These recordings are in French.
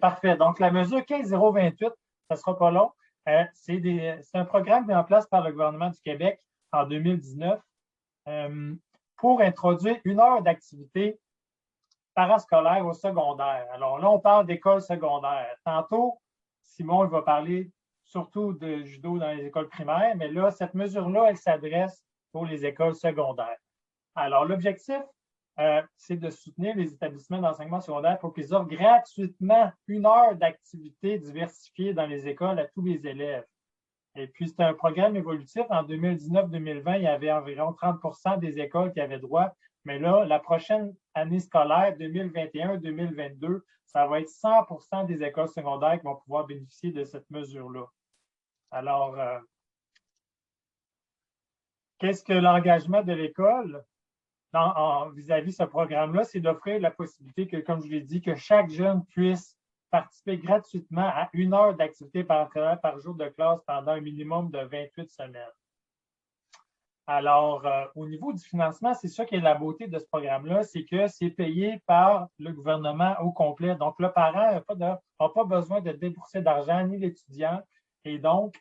Parfait. Donc, la mesure 15028, ça ne sera pas long. C'est un programme mis en place par le gouvernement du Québec en 2019 pour introduire 1 heure d'activité parascolaire au secondaire. Alors là, on parle d'école secondaire. Tantôt, Simon il va parler surtout de judo dans les écoles primaires, mais là, cette mesure-là, elle s'adresse pour les écoles secondaires. Alors, l'objectif, c'est de soutenir les établissements d'enseignement secondaire pour qu'ils offrent gratuitement 1 heure d'activité diversifiée dans les écoles à tous les élèves. Et puis, c'est un programme évolutif. En 2019-2020, il y avait environ 30 des écoles qui avaient droit. Mais là, la prochaine année scolaire, 2021-2022, ça va être 100 des écoles secondaires qui vont pouvoir bénéficier de cette mesure-là. Alors, qu'est-ce que l'engagement de l'école vis-à-vis ce programme-là? C'est d'offrir la possibilité que, comme je l'ai dit, que chaque jeune puisse participer gratuitement à 1 heure d'activité par jour de classe pendant un minimum de 28 semaines. Alors, au niveau du financement, c'est ça qui est la beauté de ce programme-là, c'est que c'est payé par le gouvernement au complet. Donc, le parent n'a pas besoin de débourser d'argent, ni l'étudiant. Et donc,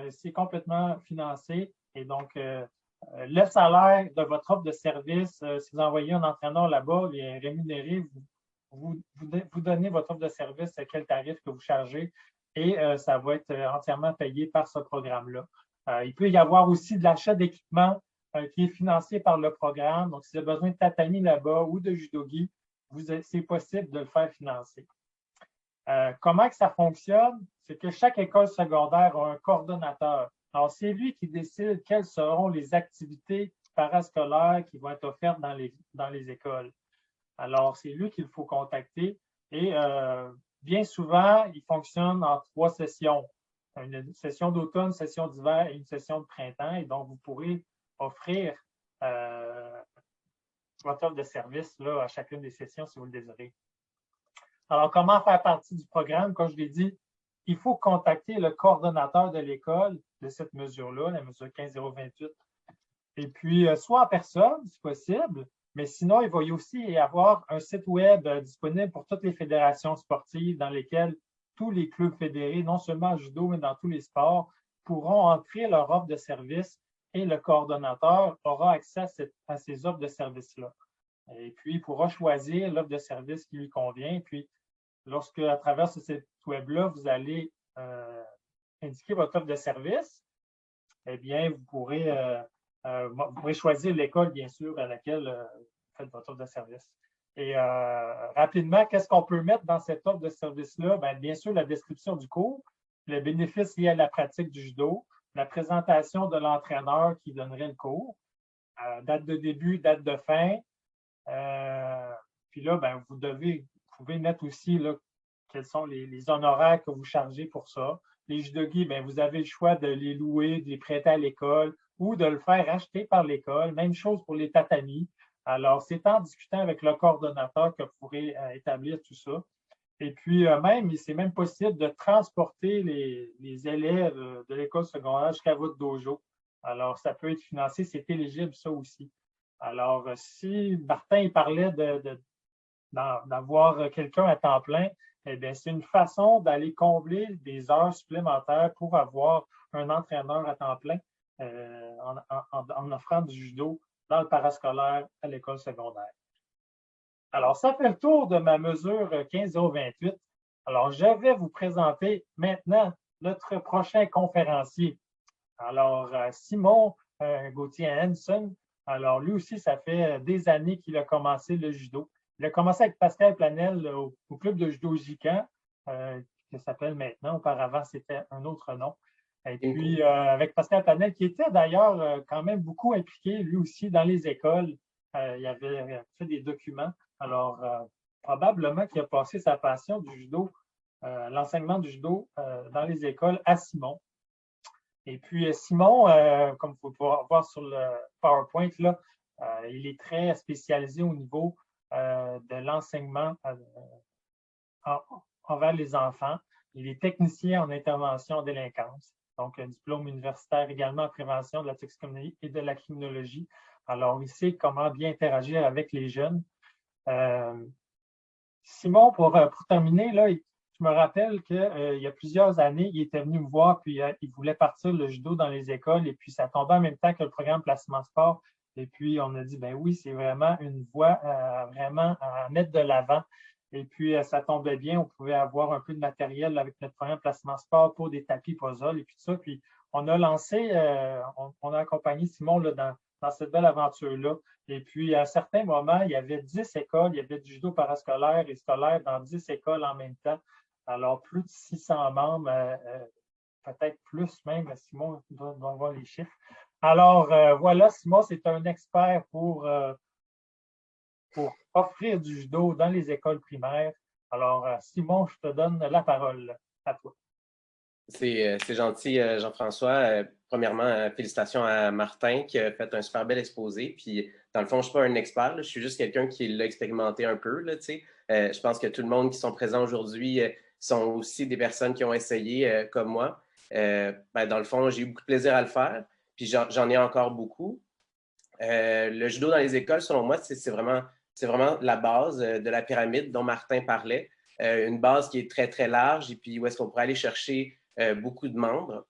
c'est complètement financé. Et donc, le salaire de votre offre de service, si vous envoyez un entraîneur là-bas, il est rémunéré, vous donnez votre offre de service, quel tarif que vous chargez, et ça va être entièrement payé par ce programme-là. Il peut y avoir aussi de l'achat d'équipement qui est financé par le programme. Donc, si vous avez besoin de tatami là-bas ou de judogi, c'est possible de le faire financer. Comment que ça fonctionne? C'est que chaque école secondaire a un coordonnateur. Alors, c'est lui qui décide quelles seront les activités parascolaires qui vont être offertes dans les écoles. Alors, c'est lui qu'il faut contacter. Et bien souvent, il fonctionne en 3 sessions. Une session d'automne, une session d'hiver et une session de printemps. Et donc, vous pourrez offrir votre offre de service là, à chacune des sessions si vous le désirez. Alors, comment faire partie du programme? Comme je l'ai dit, il faut contacter le coordonnateur de l'école de cette mesure-là, la mesure 15028. Et puis, soit en personne, si possible, mais sinon, il va y aussi y avoir un site web disponible pour toutes les fédérations sportives dans lesquelles tous les clubs fédérés, non seulement en judo, mais dans tous les sports, pourront entrer leur offre de service et le coordonnateur aura accès à ces offres de service-là. Et puis, il pourra choisir l'offre de service qui lui convient. Et puis, lorsque, à travers ce site web-là, vous allez indiquer votre offre de service, eh bien, vous pourrez choisir l'école, bien sûr, à laquelle vous faites votre offre de service. Et rapidement, qu'est-ce qu'on peut mettre dans cette offre de service-là? Bien sûr, la description du cours, les bénéfices liés à la pratique du judo, la présentation de l'entraîneur qui donnerait le cours, date de début, date de fin. Puis là, vous pouvez mettre aussi là, quels sont les honoraires que vous chargez pour ça. Les judogi, vous avez le choix de les louer, de les prêter à l'école ou de le faire acheter par l'école. Même chose pour les tatamis. Alors, c'est en discutant avec le coordonnateur que vous pourrez établir tout ça. Et puis, c'est même possible de transporter les élèves de l'école secondaire jusqu'à votre dojo. Alors, ça peut être financé, c'est éligible ça aussi. Alors, si Martin parlait d'avoir quelqu'un à temps plein, eh bien, c'est une façon d'aller combler des heures supplémentaires pour avoir un entraîneur à temps plein en offrant du judo dans le parascolaire à l'école secondaire. Alors, ça fait le tour de ma mesure 15028. Alors, je vais vous présenter maintenant notre prochain conférencier. Alors, Simon Gauthier-Hanson, alors lui aussi, ça fait des années qu'il a commencé le judo. Il a commencé avec Pascal Planel au club de judo Gican, qui s'appelle maintenant. Auparavant, c'était un autre nom. Et puis, avec Pascal Planel, qui était d'ailleurs quand même beaucoup impliqué, lui aussi, dans les écoles. Il avait fait des documents. Alors, probablement qu'il a passé sa passion du judo, l'enseignement du judo dans les écoles à Simon. Et puis, Simon, comme vous pouvez voir sur le PowerPoint, là, il est très spécialisé au niveau de l'enseignement envers les enfants. Il est technicien en intervention en délinquance, donc un diplôme universitaire également en prévention de la toxicomanie et de la criminologie. Alors, il sait comment bien interagir avec les jeunes. Simon, pour terminer, là, je me rappelle qu'il y a plusieurs années, il était venu me voir, puis il voulait partir le judo dans les écoles, et puis ça tombait en même temps que le programme Placement Sport. Et puis, on a dit, ben oui, c'est vraiment une voie vraiment à mettre de l'avant. Et puis, ça tombait bien, on pouvait avoir un peu de matériel avec notre programme Placement Sport pour des tapis puzzle et puis tout ça. Puis, on a lancé, on a accompagné Simon là, dans cette belle aventure-là. Et puis, à un certain moment, il y avait 10 écoles, il y avait du judo parascolaire et scolaire dans 10 écoles en même temps. Alors, plus de 600 membres, peut-être plus même, Simon doit voir les chiffres. Alors, voilà, Simon, c'est un expert pour offrir du judo dans les écoles primaires. Alors, Simon, je te donne la parole à toi. C'est gentil, Jean-François. Premièrement, félicitations à Martin qui a fait un super bel exposé. Puis, dans le fond, je ne suis pas un expert, là, je suis juste quelqu'un qui l'a expérimenté un peu. Là, je pense que tout le monde qui sont présents aujourd'hui sont aussi des personnes qui ont essayé comme moi. Dans le fond, j'ai eu beaucoup de plaisir à le faire. Puis, j'en ai encore beaucoup. Le judo dans les écoles, selon moi, c'est vraiment la base de la pyramide dont Martin parlait. Une base qui est très, très large et puis où est-ce qu'on pourrait aller chercher beaucoup de membres.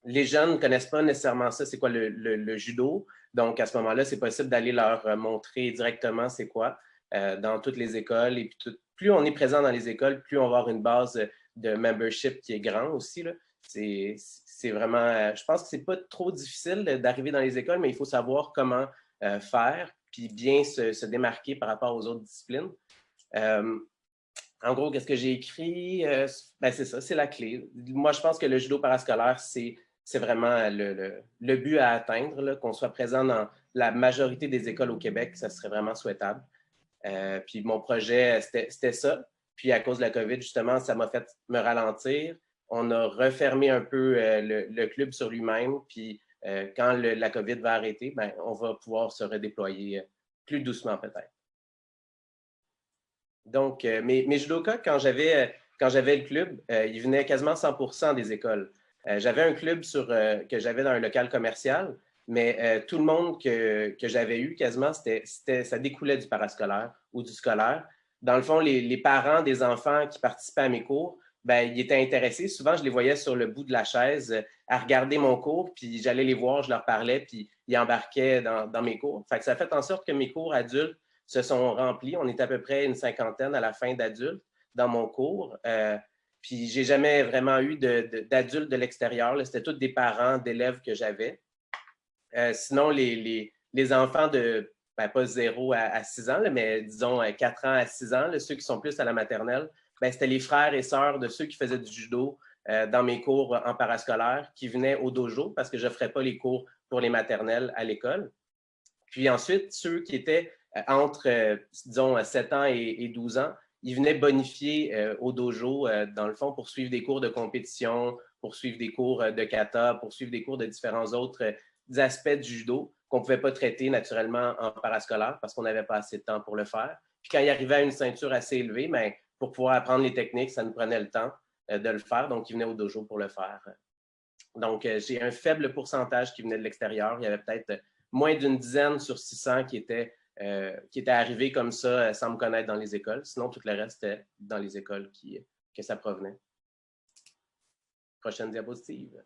Les jeunes ne connaissent pas nécessairement ça, c'est quoi le judo. Donc, à ce moment-là, c'est possible d'aller leur montrer directement c'est quoi dans toutes les écoles. Et puis, plus on est présent dans les écoles, plus on va avoir une base de membership qui est grande aussi. C'est vraiment, je pense que c'est pas trop difficile d'arriver dans les écoles, mais il faut savoir comment faire puis bien se démarquer par rapport aux autres disciplines. En gros, qu'est-ce que j'ai écrit? C'est ça, c'est la clé. Moi, je pense que le judo parascolaire, c'est vraiment le but à atteindre, qu'on soit présent dans la majorité des écoles au Québec, ça serait vraiment souhaitable. Puis mon projet, c'était ça. Puis à cause de la COVID, justement, ça m'a fait me ralentir. On a refermé un peu le club sur lui-même. Puis quand la COVID va arrêter, on va pouvoir se redéployer plus doucement peut-être. Donc, mes judokas, quand j'avais le club, ils venaient quasiment 100% des écoles. J'avais un club que j'avais dans un local commercial, mais tout le monde que j'avais eu quasiment, ça découlait du parascolaire ou du scolaire. Dans le fond, les parents des enfants qui participaient à mes cours, ils étaient intéressés. Souvent, je les voyais sur le bout de la chaise à regarder mon cours, puis j'allais les voir, je leur parlais, puis ils embarquaient dans mes cours. Fait que ça a fait en sorte que mes cours adultes se sont remplis. On est à peu près une cinquantaine à la fin d'adultes dans mon cours. Puis, j'ai jamais vraiment eu d'adultes de l'extérieur. C'était tous des parents d'élèves que j'avais. Sinon, les enfants de, pas 0 à 6 ans, là, mais disons 4 ans à 6 ans, là, ceux qui sont plus à la maternelle, c'était les frères et sœurs de ceux qui faisaient du judo dans mes cours en parascolaire qui venaient au dojo parce que je ne ferais pas les cours pour les maternelles à l'école. Puis ensuite, ceux qui étaient entre, disons, 7 ans et 12 ans, ils venaient bonifier au dojo, dans le fond, pour suivre des cours de compétition, pour suivre des cours de kata, pour suivre des cours de différents autres aspects du judo qu'on ne pouvait pas traiter naturellement en parascolaire parce qu'on n'avait pas assez de temps pour le faire. Puis quand il arrivait à une ceinture assez élevée, pour pouvoir apprendre les techniques, ça nous prenait le temps de le faire. Donc, ils venaient au dojo pour le faire. Donc, j'ai un faible pourcentage qui venait de l'extérieur. Il y avait peut-être moins d'une dizaine sur 600 qui étaient arrivés comme ça sans me connaître dans les écoles. Sinon, tout le reste était dans les écoles que ça provenait. Prochaine diapositive.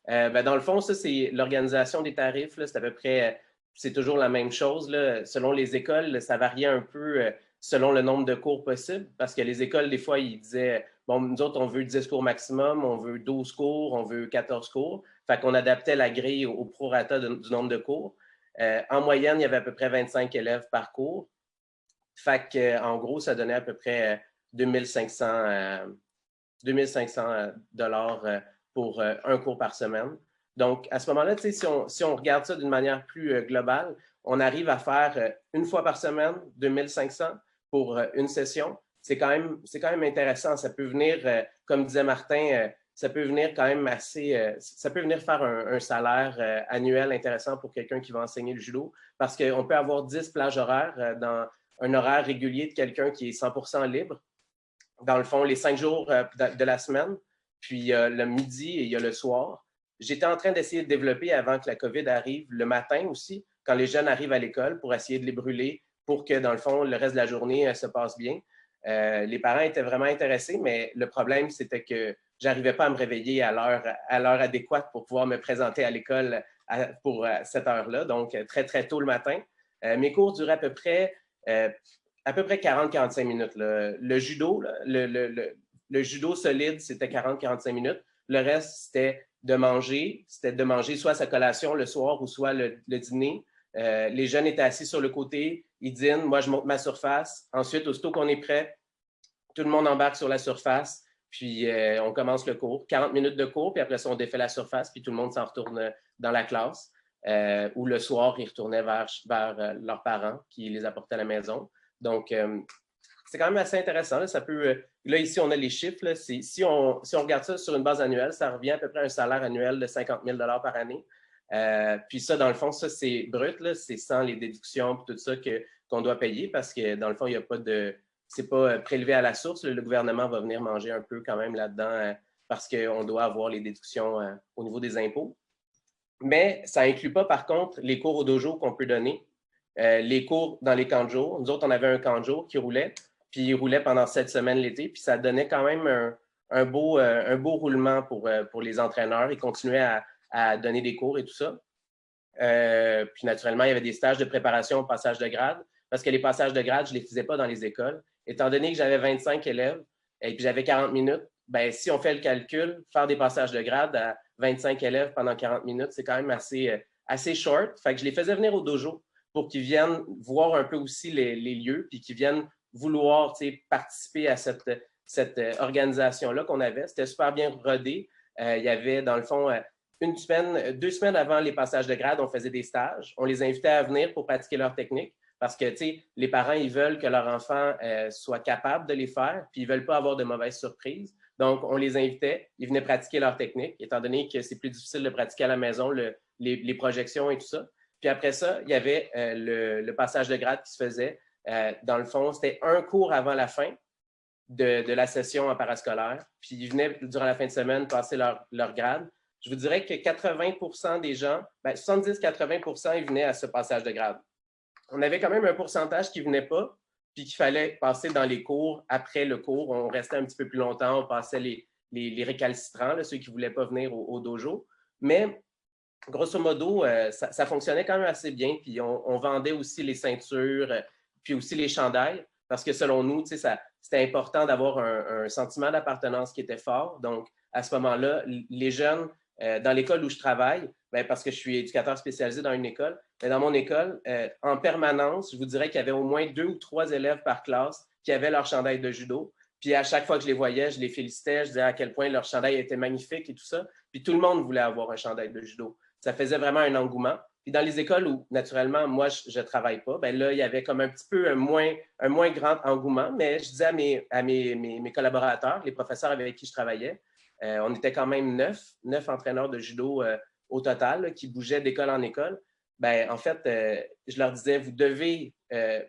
Dans le fond, ça, c'est l'organisation des tarifs. C'est à peu près, c'est toujours la même chose. Là. Selon les écoles, ça variait un peu selon le nombre de cours possibles parce que les écoles, des fois, ils disaient, bon, nous autres, on veut 10 cours maximum, on veut 12 cours, on veut 14 cours. Fait qu'on adaptait la grille au prorata du nombre de cours. En moyenne, il y avait à peu près 25 élèves par cours. Fait qu'en gros, ça donnait à peu près 2500 $ pour un cours par semaine. Donc, à ce moment-là, si on regarde ça d'une manière plus globale, on arrive à faire une fois par semaine 2500 pour une session. C'est quand même intéressant. Ça peut venir, comme disait Martin, ça peut venir quand même ça peut venir faire un salaire annuel intéressant pour quelqu'un qui va enseigner le judo parce qu'on peut avoir 10 plages horaires dans un horaire régulier de quelqu'un qui est 100% libre. Dans le fond, les 5 jours de la semaine, puis le midi et il y a le soir. J'étais en train d'essayer de développer avant que la COVID arrive le matin aussi, quand les jeunes arrivent à l'école pour essayer de les brûler pour que, dans le fond, le reste de la journée se passe bien. Les parents étaient vraiment intéressés, mais le problème, c'était que je n'arrivais pas à me réveiller à l'heure adéquate pour pouvoir me présenter à l'école pour cette heure-là, donc très, très tôt le matin. Mes cours duraient à peu près 40-45 minutes. Là. Le judo, là, le judo solide, c'était 40-45 minutes. Le reste, c'était de manger soit sa collation le soir ou soit le dîner. Les jeunes étaient assis sur le côté, ils dînent, moi je monte ma surface. Ensuite, aussitôt qu'on est prêt, tout le monde embarque sur la surface, puis on commence le cours. 40 minutes de cours, puis après ça, on défait la surface, puis tout le monde s'en retourne dans la classe. Ou le soir, ils retournaient vers leurs parents qui les apportaient à la maison. Donc, c'est quand même assez intéressant. Là, ça peut, là ici, on a les chiffres. Là, si on regarde ça sur une base annuelle, ça revient à peu près à un salaire annuel de 50 000 $ par année. Puis ça, dans le fond, ça, c'est brut. C'est sans les déductions et tout ça qu'on doit payer parce que, dans le fond, il n'y a pas de... C'est pas prélevé à la source. Le gouvernement va venir manger un peu quand même là-dedans parce qu'on doit avoir les déductions au niveau des impôts. Mais ça n'inclut pas, par contre, les cours au dojo qu'on peut donner, les cours dans les camps de jour. Nous autres, on avait un camp de jour qui roulait, puis il roulait pendant 7 semaines l'été, puis ça donnait quand même un beau roulement pour les entraîneurs. Ils continuaient à donner des cours et tout ça. Puis naturellement, il y avait des stages de préparation au passage de grade, parce que les passages de grade, je ne les faisais pas dans les écoles. Étant donné que j'avais 25 élèves et puis j'avais 40 minutes, bien, si on fait le calcul, faire des passages de grade à 25 élèves pendant 40 minutes, c'est quand même assez short. Fait que je les faisais venir au dojo pour qu'ils viennent voir un peu aussi les lieux, puis qu'ils viennent vouloir participer à cette organisation-là qu'on avait. C'était super bien rodé. Il y avait, dans le fond, 2 semaines avant les passages de grade, on faisait des stages. On les invitait à venir pour pratiquer leur technique parce que les parents, ils veulent que leur enfant soit capable de les faire, puis ils ne veulent pas avoir de mauvaises surprises. Donc, on les invitait, ils venaient pratiquer leur technique, étant donné que c'est plus difficile de pratiquer à la maison, les projections et tout ça. Puis après ça, il y avait le passage de grade qui se faisait. Dans le fond, c'était un cours avant la fin de la session en parascolaire. Puis ils venaient, durant la fin de semaine, passer leur grade. Je vous dirais que 80 des gens, 70-80 ils venaient à ce passage de grade. On avait quand même un pourcentage qui ne venait pas, puis qu'il fallait passer dans les cours. Après le cours, on restait un petit peu plus longtemps, on passait les récalcitrants, là, ceux qui ne voulaient pas venir au dojo. Mais grosso modo, ça fonctionnait quand même assez bien. Puis on vendait aussi les ceintures, puis aussi les chandails, parce que selon nous, c'était important d'avoir un sentiment d'appartenance qui était fort. Donc, à ce moment-là, les jeunes, dans l'école où je travaille, parce que je suis éducateur spécialisé dans une école, dans mon école, en permanence, je vous dirais qu'il y avait au moins 2 ou 3 élèves par classe qui avaient leur chandail de judo. Puis à chaque fois que je les voyais, je les félicitais, je disais à quel point leur chandail était magnifique et tout ça. Puis tout le monde voulait avoir un chandail de judo. Ça faisait vraiment un engouement. Puis dans les écoles où, naturellement, moi, je ne travaille pas, là, il y avait comme un petit peu un moins grand engouement, mais je disais à mes collaborateurs, les professeurs avec qui je travaillais, on était quand même 9 entraîneurs de judo au total là, qui bougeaient d'école en école. En fait, je leur disais, vous devez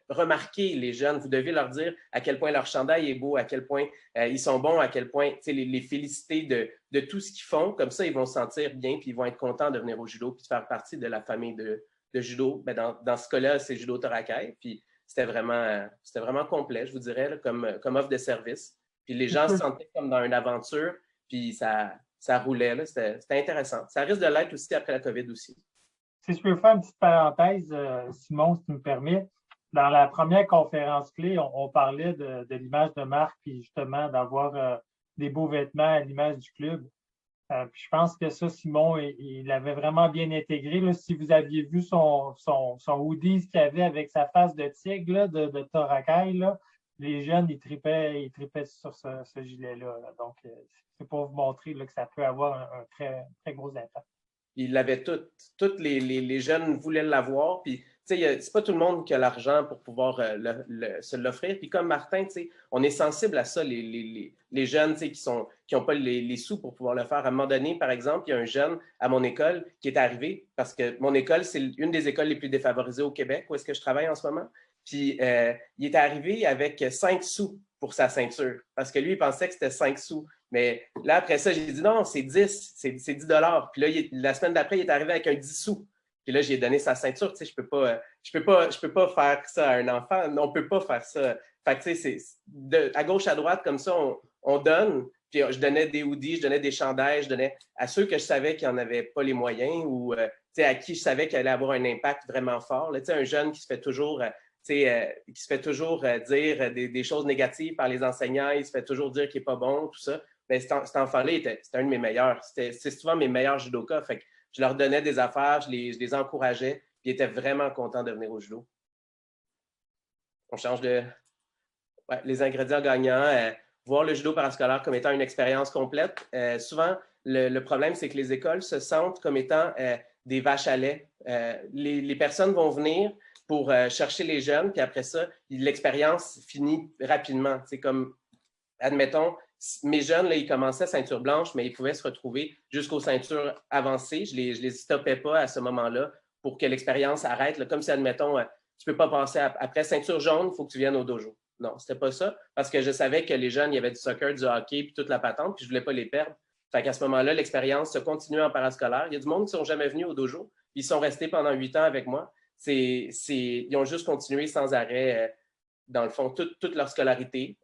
remarquer les jeunes, vous devez leur dire à quel point leur chandail est beau, à quel point ils sont bons, à quel point les féliciter de tout ce qu'ils font. Comme ça, ils vont se sentir bien puis ils vont être contents de venir au judo puis de faire partie de la famille de judo. Dans ce cas-là, c'est Judo Torakai. Puis c'était vraiment complet, je vous dirais, là, comme offre de service. Puis les gens se sentaient comme dans une aventure, puis ça roulait. Là. C'était intéressant. Ça risque de l'être aussi après la COVID aussi. Si je peux faire une petite parenthèse, Simon, si tu me permets. Dans la première conférence clé, on parlait de l'image de marque, puis justement d'avoir des beaux vêtements à l'image du club. Puis je pense que ça, Simon, il l'avait vraiment bien intégré. Là. Si vous aviez vu son hoodie qu'il avait avec sa face de tigre là, de Torakai, là, les jeunes, ils tripaient sur ce gilet-là. Là. Donc, c'est pour vous montrer là, que ça peut avoir un très, très gros impact. Ils l'avaient tout. Tous les jeunes voulaient l'avoir. Puis, c'est pas tout le monde qui a l'argent pour pouvoir se l'offrir. Puis, comme Martin, on est sensible à ça, les jeunes qui n'ont pas les sous pour pouvoir le faire. À un moment donné, par exemple, il y a un jeune à mon école qui est arrivé parce que mon école, c'est une des écoles les plus défavorisées au Québec, où est-ce que je travaille en ce moment. Puis, il est arrivé avec 5 sous pour sa ceinture parce que lui, il pensait que c'était 5 sous. Mais là, après ça, j'ai dit non, c'est 10, c'est 10 $. Puis là, la semaine d'après, il est arrivé avec un 10 sous. Puis là, j'ai donné sa ceinture. Tu sais, je peux pas faire ça à un enfant. On ne peut pas faire ça. Fait que, tu sais, à gauche, à droite, comme ça, on donne. Puis je donnais des hoodies, je donnais des chandails, je donnais à ceux que je savais qui n'en avaient pas les moyens ou à qui je savais qu'il allait avoir un impact vraiment fort. Là, un jeune qui se fait toujours, dire des choses négatives par les enseignants, il se fait toujours dire qu'il n'est pas bon, tout ça. Bien, cet enfant-là, c'était un de mes meilleurs. C'est souvent mes meilleurs judokas. Fait que je leur donnais des affaires, je les encourageais, puis ils étaient vraiment contents de venir au judo. On change de... Ouais, les ingrédients gagnants. Voir le judo parascolaire comme étant une expérience complète. Souvent, le problème, c'est que les écoles se sentent comme étant des vaches à lait. Les personnes vont venir pour chercher les jeunes, puis après ça, l'expérience finit rapidement. C'est comme, admettons, mes jeunes, là, ils commençaient ceinture blanche, mais ils pouvaient se retrouver jusqu'aux ceintures avancées. Je les stoppais pas à ce moment-là pour que l'expérience arrête. Là, comme si, admettons, tu peux pas passer après ceinture jaune, il faut que tu viennes au dojo. Non, c'était pas ça, parce que je savais que les jeunes, il y avait du soccer, du hockey, puis toute la patente, puis je voulais pas les perdre. Fait qu'à ce moment-là, l'expérience se continuait en parascolaire. Il y a du monde qui ne sont jamais venus au dojo, puis ils sont restés pendant 8 ans avec moi. Ils ont juste continué sans arrêt, dans le fond, toute leur scolarité.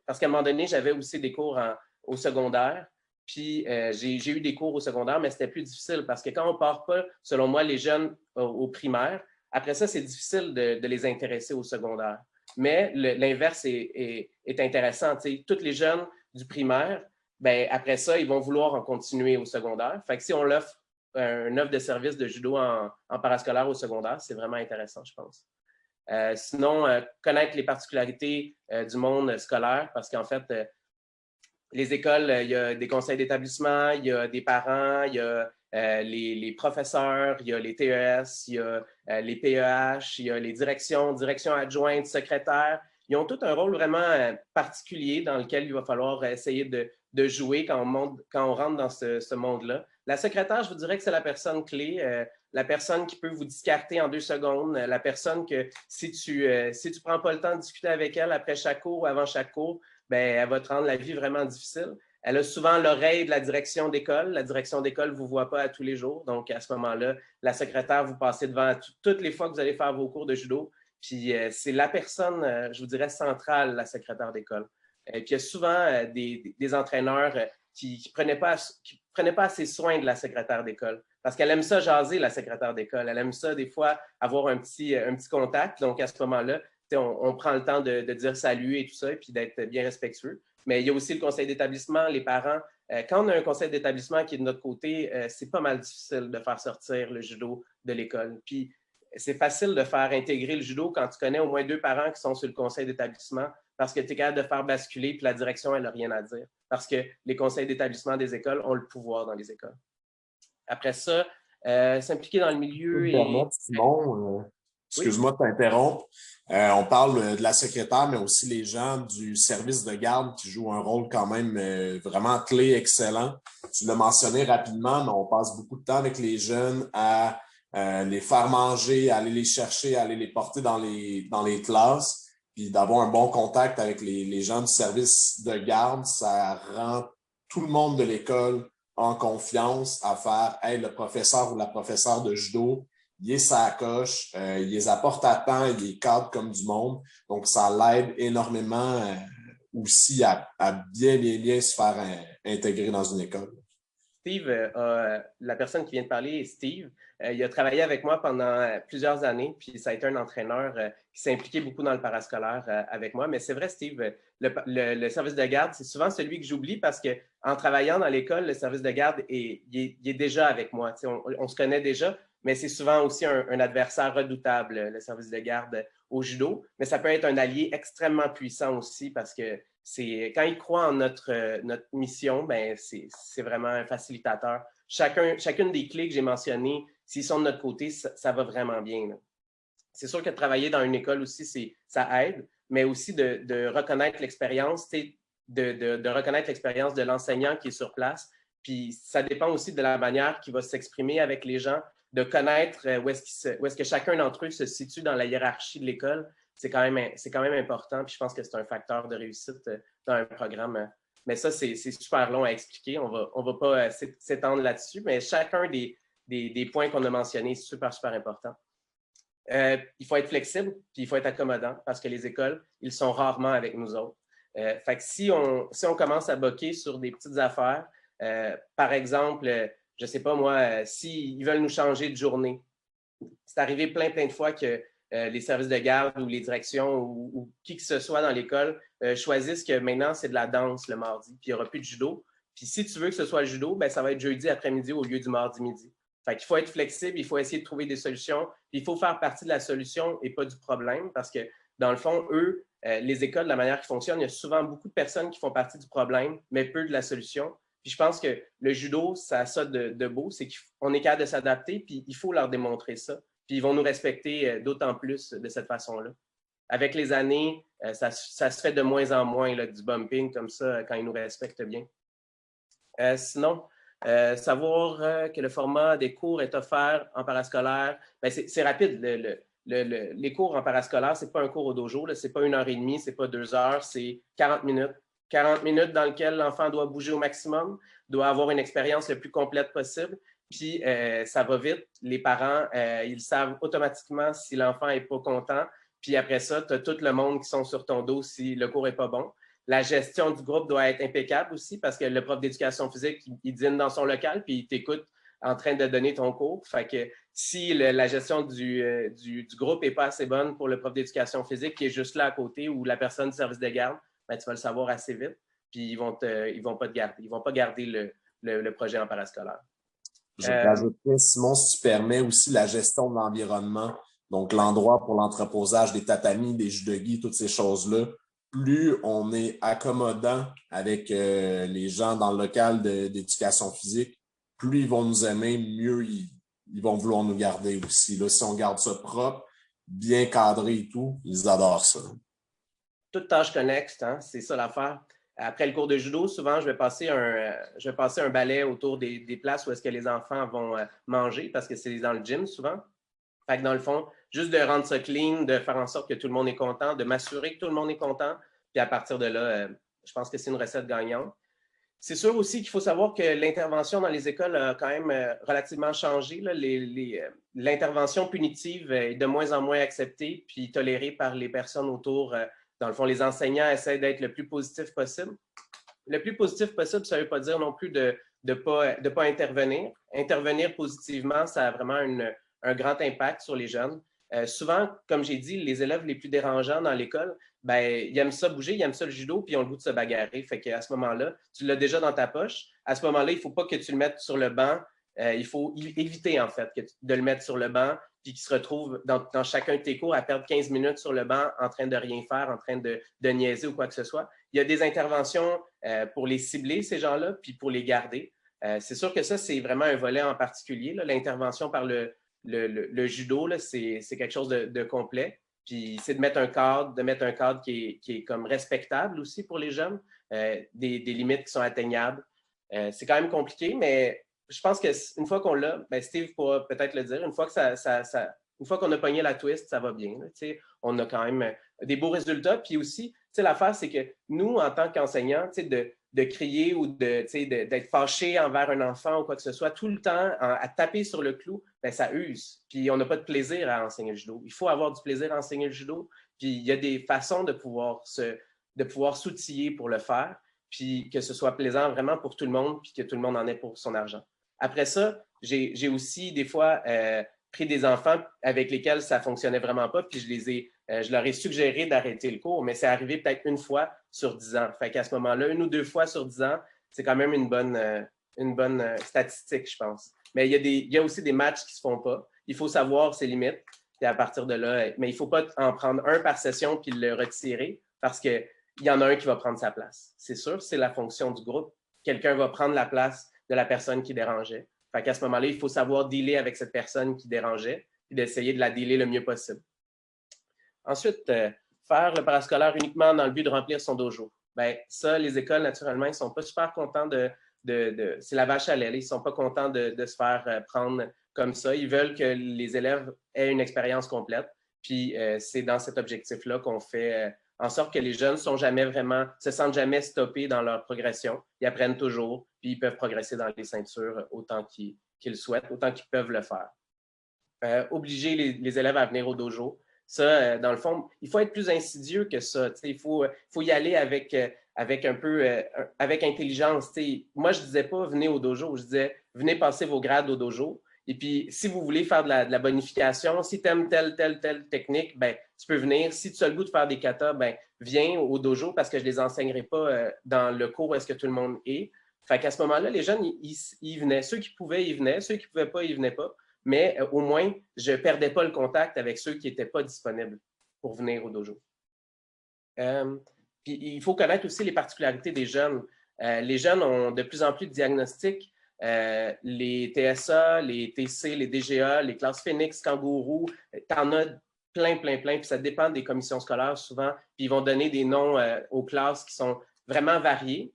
Parce qu'à un moment donné, j'avais aussi des cours au secondaire, puis j'ai eu des cours au secondaire, mais c'était plus difficile, parce que quand on ne part pas, selon moi, les jeunes au primaire, après ça, c'est difficile de les intéresser au secondaire. Mais l'inverse est intéressant. T'sais, tous les jeunes du primaire, ben, après ça, ils vont vouloir en continuer au secondaire. Fait que si on l'offre une offre de service de judo en parascolaire au secondaire, c'est vraiment intéressant, je pense. Sinon, connaître les particularités du monde scolaire, parce qu'en fait, les écoles, il y a des conseils d'établissement, il y a des parents, il y a les professeurs, il y a les TES, il y a les PEH, il y a les directions adjointes, secrétaires. Ils ont tout un rôle vraiment particulier dans lequel il va falloir essayer de jouer quand on rentre dans ce monde-là. La secrétaire, je vous dirais que c'est la personne clé, la personne qui peut vous discarter en 2 secondes, la personne que si tu ne prends pas le temps de discuter avec elle après chaque cours ou avant chaque cours, ben, elle va te rendre la vie vraiment difficile. Elle a souvent l'oreille de la direction d'école. La direction d'école ne vous voit pas à tous les jours. Donc, à ce moment-là, la secrétaire, vous passez devant toutes les fois que vous allez faire vos cours de judo. Puis, c'est la personne, je vous dirais, centrale, la secrétaire d'école. Puis, il y a souvent des entraîneurs qui ne prenaient pas assez soin de la secrétaire d'école. Parce qu'elle aime ça jaser, la secrétaire d'école. Elle aime ça, des fois, avoir un petit contact. Donc, à ce moment-là, on prend le temps de dire salut et tout ça, et puis d'être bien respectueux. Mais il y a aussi le conseil d'établissement, les parents. Quand on a un conseil d'établissement qui est de notre côté, c'est pas mal difficile de faire sortir le judo de l'école. Puis c'est facile de faire intégrer le judo quand tu connais au moins 2 parents qui sont sur le conseil d'établissement parce que tu es capable de faire basculer, puis la direction, elle n'a rien à dire. Parce que les conseils d'établissement des écoles ont le pouvoir dans les écoles. Après ça, s'impliquer dans le milieu et... Simon, excuse-moi de t'interrompre. On parle de la secrétaire, mais aussi les gens du service de garde qui jouent un rôle quand même vraiment clé, excellent. Tu l'as mentionné rapidement, mais on passe beaucoup de temps avec les jeunes à les faire manger, à aller les chercher, à aller les porter dans les classes, puis d'avoir un bon contact avec les gens du service de garde, ça rend tout le monde de l'école en confiance à faire « Hey, le professeur ou la professeure de judo, il est sa coche, il les apporte à temps, il les cadre comme du monde. » Donc, ça l'aide énormément aussi à bien se faire intégrer dans une école. Steve, la personne qui vient de parler est Steve. Il a travaillé avec moi pendant plusieurs années, puis ça a été un entraîneur qui s'est impliqué beaucoup dans le parascolaire avec moi. Mais c'est vrai, Steve, le service de garde, c'est souvent celui que j'oublie parce qu'en travaillant dans l'école, le service de garde il est déjà avec moi. On se connaît déjà, mais c'est souvent aussi un adversaire redoutable, le service de garde au judo. Mais ça peut être un allié extrêmement puissant aussi parce que quand ils croient en notre mission, ben c'est vraiment un facilitateur. Chacune des clés que j'ai mentionnées, s'ils sont de notre côté, ça va vraiment bien. C'est sûr que travailler dans une école aussi, ça aide, mais aussi de reconnaître l'expérience, de reconnaître l'expérience de l'enseignant qui est sur place. Puis ça dépend aussi de la manière qu'il va s'exprimer avec les gens, de connaître où est-ce que chacun d'entre eux se situe dans la hiérarchie de l'école. C'est quand même important. Puis je pense que c'est un facteur de réussite dans un programme. Mais ça, c'est super long à expliquer. On va pas s'étendre là-dessus, mais chacun des points qu'on a mentionnés est super, super important. Il faut être flexible, puis il faut être accommodant parce que les écoles, ils sont rarement avec nous autres. Fait que si on commence à boquer sur des petites affaires, par exemple, je ne sais pas moi, s'ils veulent nous changer de journée, c'est arrivé plein de fois que les services de garde ou les directions ou qui que ce soit dans l'école choisissent que maintenant, c'est de la danse le mardi, puis il n'y aura plus de judo. Puis si tu veux que ce soit le judo, ben, ça va être jeudi après-midi au lieu du mardi midi. Fait qu'il faut être flexible, il faut essayer de trouver des solutions, puis il faut faire partie de la solution et pas du problème parce que, dans le fond, eux, les écoles, de la manière qu'ils fonctionnent, il y a souvent beaucoup de personnes qui font partie du problème, mais peu de la solution. Puis je pense que le judo, ça a ça de beau, c'est qu'on est capable de s'adapter, puis il faut leur démontrer ça. Puis ils vont nous respecter d'autant plus de cette façon-là. Avec les années, ça se fait de moins en moins là, du bumping comme ça quand ils nous respectent bien. Sinon, savoir que le format des cours est offert en parascolaire, ben c'est rapide. Les cours en parascolaire, ce n'est pas un cours au dojo, ce n'est pas 1h30, ce n'est pas 2 heures, c'est 40 minutes. 40 minutes dans lesquelles l'enfant doit bouger au maximum, doit avoir une expérience le plus complète possible. Puis, ça va vite. Les parents, ils savent automatiquement si l'enfant n'est pas content. Puis après ça, tu as tout le monde qui sont sur ton dos si le cours n'est pas bon. La gestion du groupe doit être impeccable aussi parce que le prof d'éducation physique, il dîne dans son local puis il t'écoute en train de donner ton cours. Fait que si la gestion du groupe n'est pas assez bonne pour le prof d'éducation physique qui est juste là à côté ou la personne du service de garde, ben, tu vas le savoir assez vite. Puis ils vont pas te garder. Ils vont pas garder le projet en parascolaire. Je rajouterais, Simon, si tu permets, aussi la gestion de l'environnement. Donc, l'endroit pour l'entreposage des tatamis, des judogi, toutes ces choses-là. Plus on est accommodant avec les gens dans le local d'éducation physique, plus ils vont nous aimer, mieux ils vont vouloir nous garder aussi. Là, si on garde ça propre, bien cadré et tout, ils adorent ça. Toute tâche connexe, hein? C'est ça l'affaire. Après le cours de judo, souvent, je vais passer un balai autour des places où est-ce que les enfants vont manger parce que c'est dans le gym souvent. Fait que dans le fond, juste de rendre ça clean, de faire en sorte que tout le monde est content, de m'assurer que tout le monde est content. Puis à partir de là, je pense que c'est une recette gagnante. C'est sûr aussi qu'il faut savoir que l'intervention dans les écoles a quand même relativement changé. L'intervention punitive est de moins en moins acceptée puis tolérée par les personnes autour. Dans le fond, les enseignants essaient d'être le plus positif possible. Le plus positif possible, ça ne veut pas dire non plus de ne pas intervenir. Intervenir positivement, ça a vraiment un grand impact sur les jeunes. Souvent, comme j'ai dit, les élèves les plus dérangeants dans l'école, ben, ils aiment ça bouger, ils aiment ça le judo, puis ils ont le goût de se bagarrer. Fait qu'à ce moment-là, tu l'as déjà dans ta poche. À ce moment-là, il ne faut pas que tu le mettes sur le banc. Il faut éviter, en fait, de le mettre sur le banc, puis qu'il se retrouve dans chacun de tes cours à perdre 15 minutes sur le banc en train de rien faire, en train de niaiser ou quoi que ce soit. Il y a des interventions pour les cibler, ces gens-là, puis pour les garder. C'est sûr que ça, c'est vraiment un volet en particulier. L'intervention par le judo, c'est quelque chose de complet. Puis c'est de mettre un cadre qui est comme respectable aussi pour les jeunes, des limites qui sont atteignables. C'est quand même compliqué, mais je pense qu'une fois qu'on l'a, ben Steve pourra peut-être le dire, une fois qu'on a pogné la twist, ça va bien. Là, on a quand même des beaux résultats. Puis aussi, l'affaire, c'est que nous, en tant qu'enseignants, de crier ou d'être fâché envers un enfant ou quoi que ce soit, tout le temps à taper sur le clou, ben, ça use. Puis on n'a pas de plaisir à enseigner le judo. Il faut avoir du plaisir à enseigner le judo. Puis il y a des façons de pouvoir s'outiller pour le faire, puis que ce soit plaisant vraiment pour tout le monde, puis que tout le monde en ait pour son argent. Après ça, j'ai aussi des fois pris des enfants avec lesquels ça ne fonctionnait vraiment pas, puis je leur ai suggéré d'arrêter le cours, mais c'est arrivé peut-être une fois sur 10 ans. Fait qu'à ce moment-là, 1 ou 2 fois sur 10 ans, c'est quand même une bonne statistique, je pense. Mais il y a aussi des matchs qui ne se font pas. Il faut savoir ses limites, puis à partir de là, mais il ne faut pas en prendre un par session puis le retirer parce qu'il y en a un qui va prendre sa place. C'est sûr, c'est la fonction du groupe. Quelqu'un va prendre la place de la personne qui dérangeait. Fait qu'à ce moment-là, il faut savoir dealer avec cette personne qui dérangeait et d'essayer de la dealer le mieux possible. Ensuite, faire le parascolaire uniquement dans le but de remplir son dojo. Bien, ça, les écoles, naturellement, ils ne sont pas super contents c'est la vache à lait. Ils ne sont pas contents de se faire prendre comme ça. Ils veulent que les élèves aient une expérience complète. Puis, c'est dans cet objectif-là qu'on fait en sorte que les jeunes se sentent jamais stoppés dans leur progression. Ils apprennent toujours, puis ils peuvent progresser dans les ceintures autant qu'ils souhaitent, autant qu'ils peuvent le faire. obliger les élèves à venir au dojo. Ça, dans le fond, il faut être plus insidieux que ça. Il faut y aller avec un peu avec intelligence. Moi, je ne disais pas venez au dojo, je disais venez passer vos grades au dojo. Et puis, si vous voulez faire de la bonification, si tu aimes telle technique, ben, tu peux venir. Si tu as le goût de faire des katas, ben, viens au dojo parce que je ne les enseignerai pas dans le cours où est-ce que tout le monde est. Fait qu'à ce moment-là, les jeunes, ils venaient. Ceux qui pouvaient, ils venaient. Ceux qui ne pouvaient pas, ils ne venaient pas. Mais au moins, je ne perdais pas le contact avec ceux qui n'étaient pas disponibles pour venir au dojo. Puis il faut connaître aussi les particularités des jeunes. Les jeunes ont de plus en plus de diagnostics. Les TSA, les TC, les DGA, les classes Phoenix, Kangourou, tu en as plein. Puis ça dépend des commissions scolaires souvent. Puis ils vont donner des noms aux classes qui sont vraiment variées.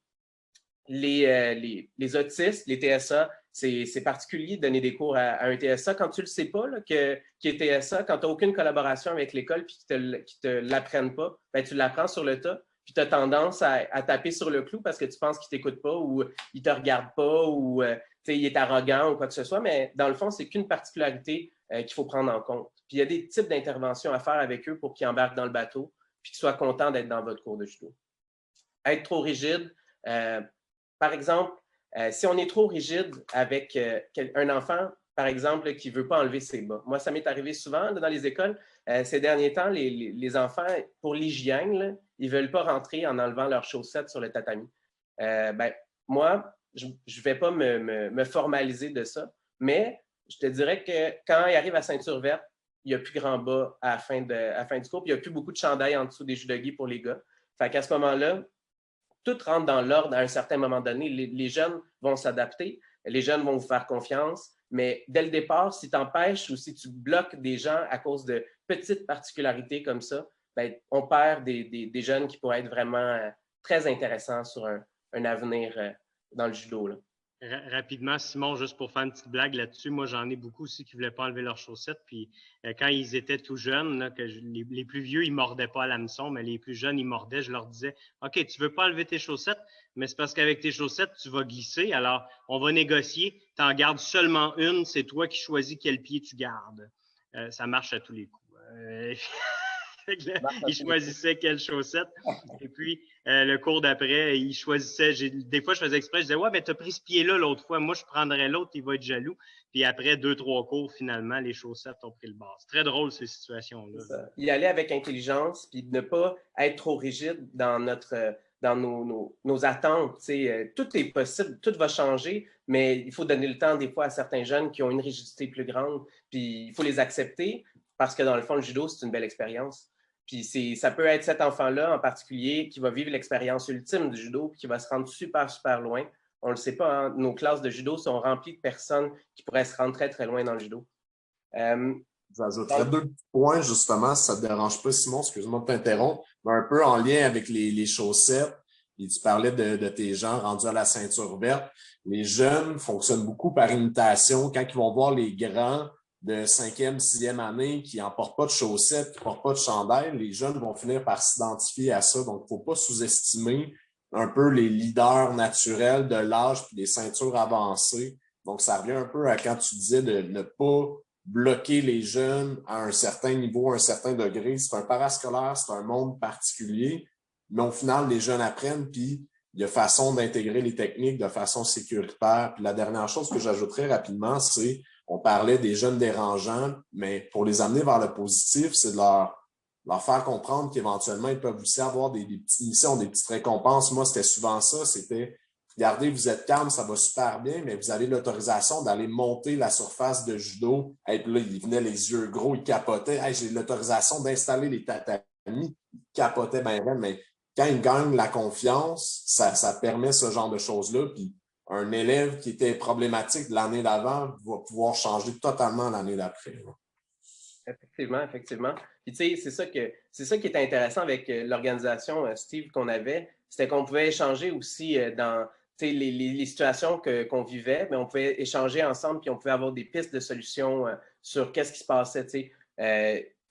Les autistes, les TSA, c'est particulier de donner des cours à un TSA quand tu ne le sais pas, qui est TSA, quand tu n'as aucune collaboration avec l'école et qu'ils ne te l'apprennent pas, ben, tu l'apprends sur le tas, puis tu as tendance à taper sur le clou parce que tu penses qu'il ne t'écoute pas ou il ne te regarde pas ou il est arrogant ou quoi que ce soit, mais dans le fond, c'est qu'une particularité qu'il faut prendre en compte. Puis il y a des types d'interventions à faire avec eux pour qu'ils embarquent dans le bateau puis qu'ils soient contents d'être dans votre cours de judo. Être trop rigide, par exemple, si on est trop rigide avec un enfant, par exemple, qui ne veut pas enlever ses bas. Moi, ça m'est arrivé souvent dans les écoles. Ces derniers temps, les enfants, pour l'hygiène, ils ne veulent pas rentrer en enlevant leurs chaussettes sur le tatami. Ben, moi, je ne vais pas me formaliser de ça, mais je te dirais que quand il arrive à ceinture verte, il n'y a plus grand bas à la fin du cours, puis il n'y a plus beaucoup de chandail en dessous des judogi pour les gars. Fait qu'à ce moment-là, tout rentre dans l'ordre à un certain moment donné. Les jeunes vont s'adapter, les jeunes vont vous faire confiance, mais dès le départ, si tu empêches ou si tu bloques des gens à cause de petites particularités comme ça, ben, on perd des jeunes qui pourraient être vraiment très intéressants sur un avenir dans le judo, là. Rapidement, Simon, juste pour faire une petite blague là-dessus, moi, j'en ai beaucoup aussi qui ne voulaient pas enlever leurs chaussettes. Puis quand ils étaient tout jeunes, là, les plus vieux, ils ne mordaient pas à l'hameçon, mais les plus jeunes, ils mordaient. Je leur disais, OK, tu ne veux pas enlever tes chaussettes, mais c'est parce qu'avec tes chaussettes, tu vas glisser. Alors, on va négocier. Tu en gardes seulement une. C'est toi qui choisis quel pied tu gardes. Ça marche à tous les coups. Il choisissait quelle chaussette. Et puis, le cours d'après, il choisissait. Des fois, je faisais exprès. Je disais, ouais, mais tu as pris ce pied-là l'autre fois. Moi, je prendrais l'autre, il va être jaloux. Puis après 2-3 cours, finalement, les chaussettes ont pris le bas. C'est très drôle, ces situations-là. Y aller avec intelligence, puis ne pas être trop rigide dans nos attentes. Tout est possible, tout va changer, mais il faut donner le temps des fois à certains jeunes qui ont une rigidité plus grande, puis il faut les accepter parce que dans le fond, le judo, c'est une belle expérience. Puis ça peut être cet enfant-là en particulier qui va vivre l'expérience ultime du judo puis qui va se rendre super, super loin. On ne le sait pas, hein? Nos classes de judo sont remplies de personnes qui pourraient se rendre très, très loin dans le judo. J'ajouterais 2 petits points, justement, si ça ne te dérange pas, Simon, excuse-moi de t'interrompre, mais un peu en lien avec les chaussettes. Et tu parlais de tes gens rendus à la ceinture verte. Les jeunes fonctionnent beaucoup par imitation. Quand ils vont voir les grands de 5e, 6e année qui n'en portent pas de chaussettes, qui ne portent pas de chandail, les jeunes vont finir par s'identifier à ça. Donc, il ne faut pas sous-estimer un peu les leaders naturels de l'âge puis les ceintures avancées. Donc, ça revient un peu à quand tu disais de ne pas bloquer les jeunes à un certain niveau, à un certain degré. C'est un parascolaire, c'est un monde particulier, mais au final, les jeunes apprennent, puis il y a façon d'intégrer les techniques de façon sécuritaire. Puis la dernière chose que j'ajouterais rapidement, c'est on parlait des jeunes dérangeants, mais pour les amener vers le positif, c'est de leur faire comprendre qu'éventuellement, ils peuvent aussi avoir des petites missions, des petites récompenses. Moi, c'était souvent ça, c'était regardez, vous êtes calme, ça va super bien, mais vous avez l'autorisation d'aller monter la surface de judo. Et puis là, il venait les yeux gros, il capotait. Hey, j'ai l'autorisation d'installer les tatamis. Il capotait bien, mais quand il gagne la confiance, ça permet ce genre de choses-là. Puis un élève qui était problématique l'année d'avant va pouvoir changer totalement l'année d'après. Effectivement, effectivement. Puis tu sais, c'est ça qui était intéressant avec l'organisation, Steve, qu'on avait, c'était qu'on pouvait échanger aussi dans les situations qu'on vivait, mais on pouvait échanger ensemble, puis on pouvait avoir des pistes de solutions sur qu'est-ce qui se passait.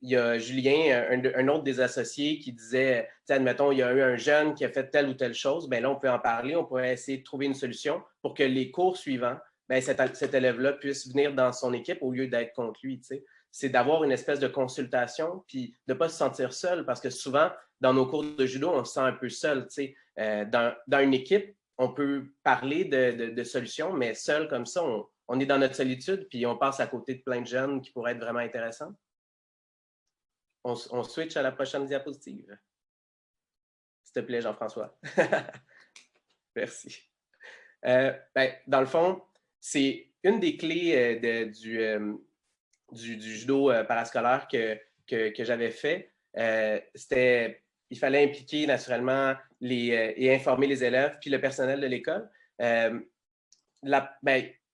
Il y a Julien, un autre des associés, qui disait, admettons, il y a eu un jeune qui a fait telle ou telle chose, bien là, on peut en parler, on pourrait essayer de trouver une solution pour que les cours suivants, ben, cet élève-là puisse venir dans son équipe au lieu d'être contre lui. C'est d'avoir une espèce de consultation, puis de ne pas se sentir seul, parce que souvent, dans nos cours de judo, on se sent un peu seul. Dans une équipe, on peut parler de solutions, mais seul comme ça, on est dans notre solitude, puis on passe à côté de plein de jeunes qui pourraient être vraiment intéressants. On switch à la prochaine diapositive. S'il te plaît, Jean-François. Merci. Dans le fond, c'est une des clés du judo parascolaire que j'avais fait. Il fallait impliquer naturellement et informer les élèves puis le personnel de l'école.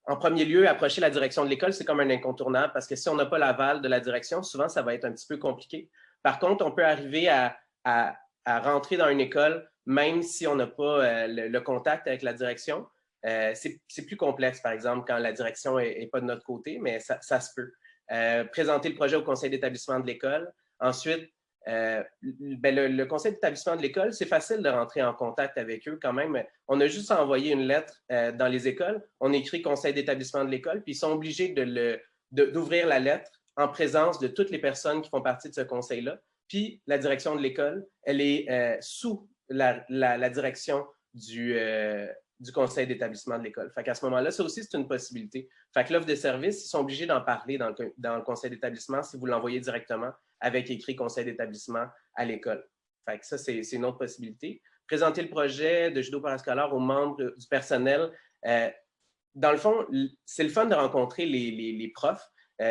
En premier lieu, approcher la direction de l'école, c'est comme un incontournable parce que si on n'a pas l'aval de la direction, souvent, ça va être un petit peu compliqué. Par contre, on peut arriver à rentrer dans une école même si on n'a pas le contact avec la direction. C'est plus complexe, par exemple, quand la direction n'est pas de notre côté, mais ça se peut. Présenter le projet au conseil d'établissement de l'école. Ensuite, le conseil d'établissement de l'école, c'est facile de rentrer en contact avec eux quand même. On a juste à envoyer une lettre dans les écoles. On écrit conseil d'établissement de l'école, puis ils sont obligés d'ouvrir la lettre en présence de toutes les personnes qui font partie de ce conseil-là. Puis la direction de l'école, elle est sous la direction du conseil d'établissement de l'école. Fait qu'à ce moment-là, ça aussi, c'est une possibilité. Fait que l'offre de service, ils sont obligés d'en parler dans le conseil d'établissement si vous l'envoyez directement avec écrit conseil d'établissement à l'école. Fait que ça, c'est une autre possibilité. Présenter le projet de judo parascolaire aux membres du personnel. Dans le fond, c'est le fun de rencontrer les profs.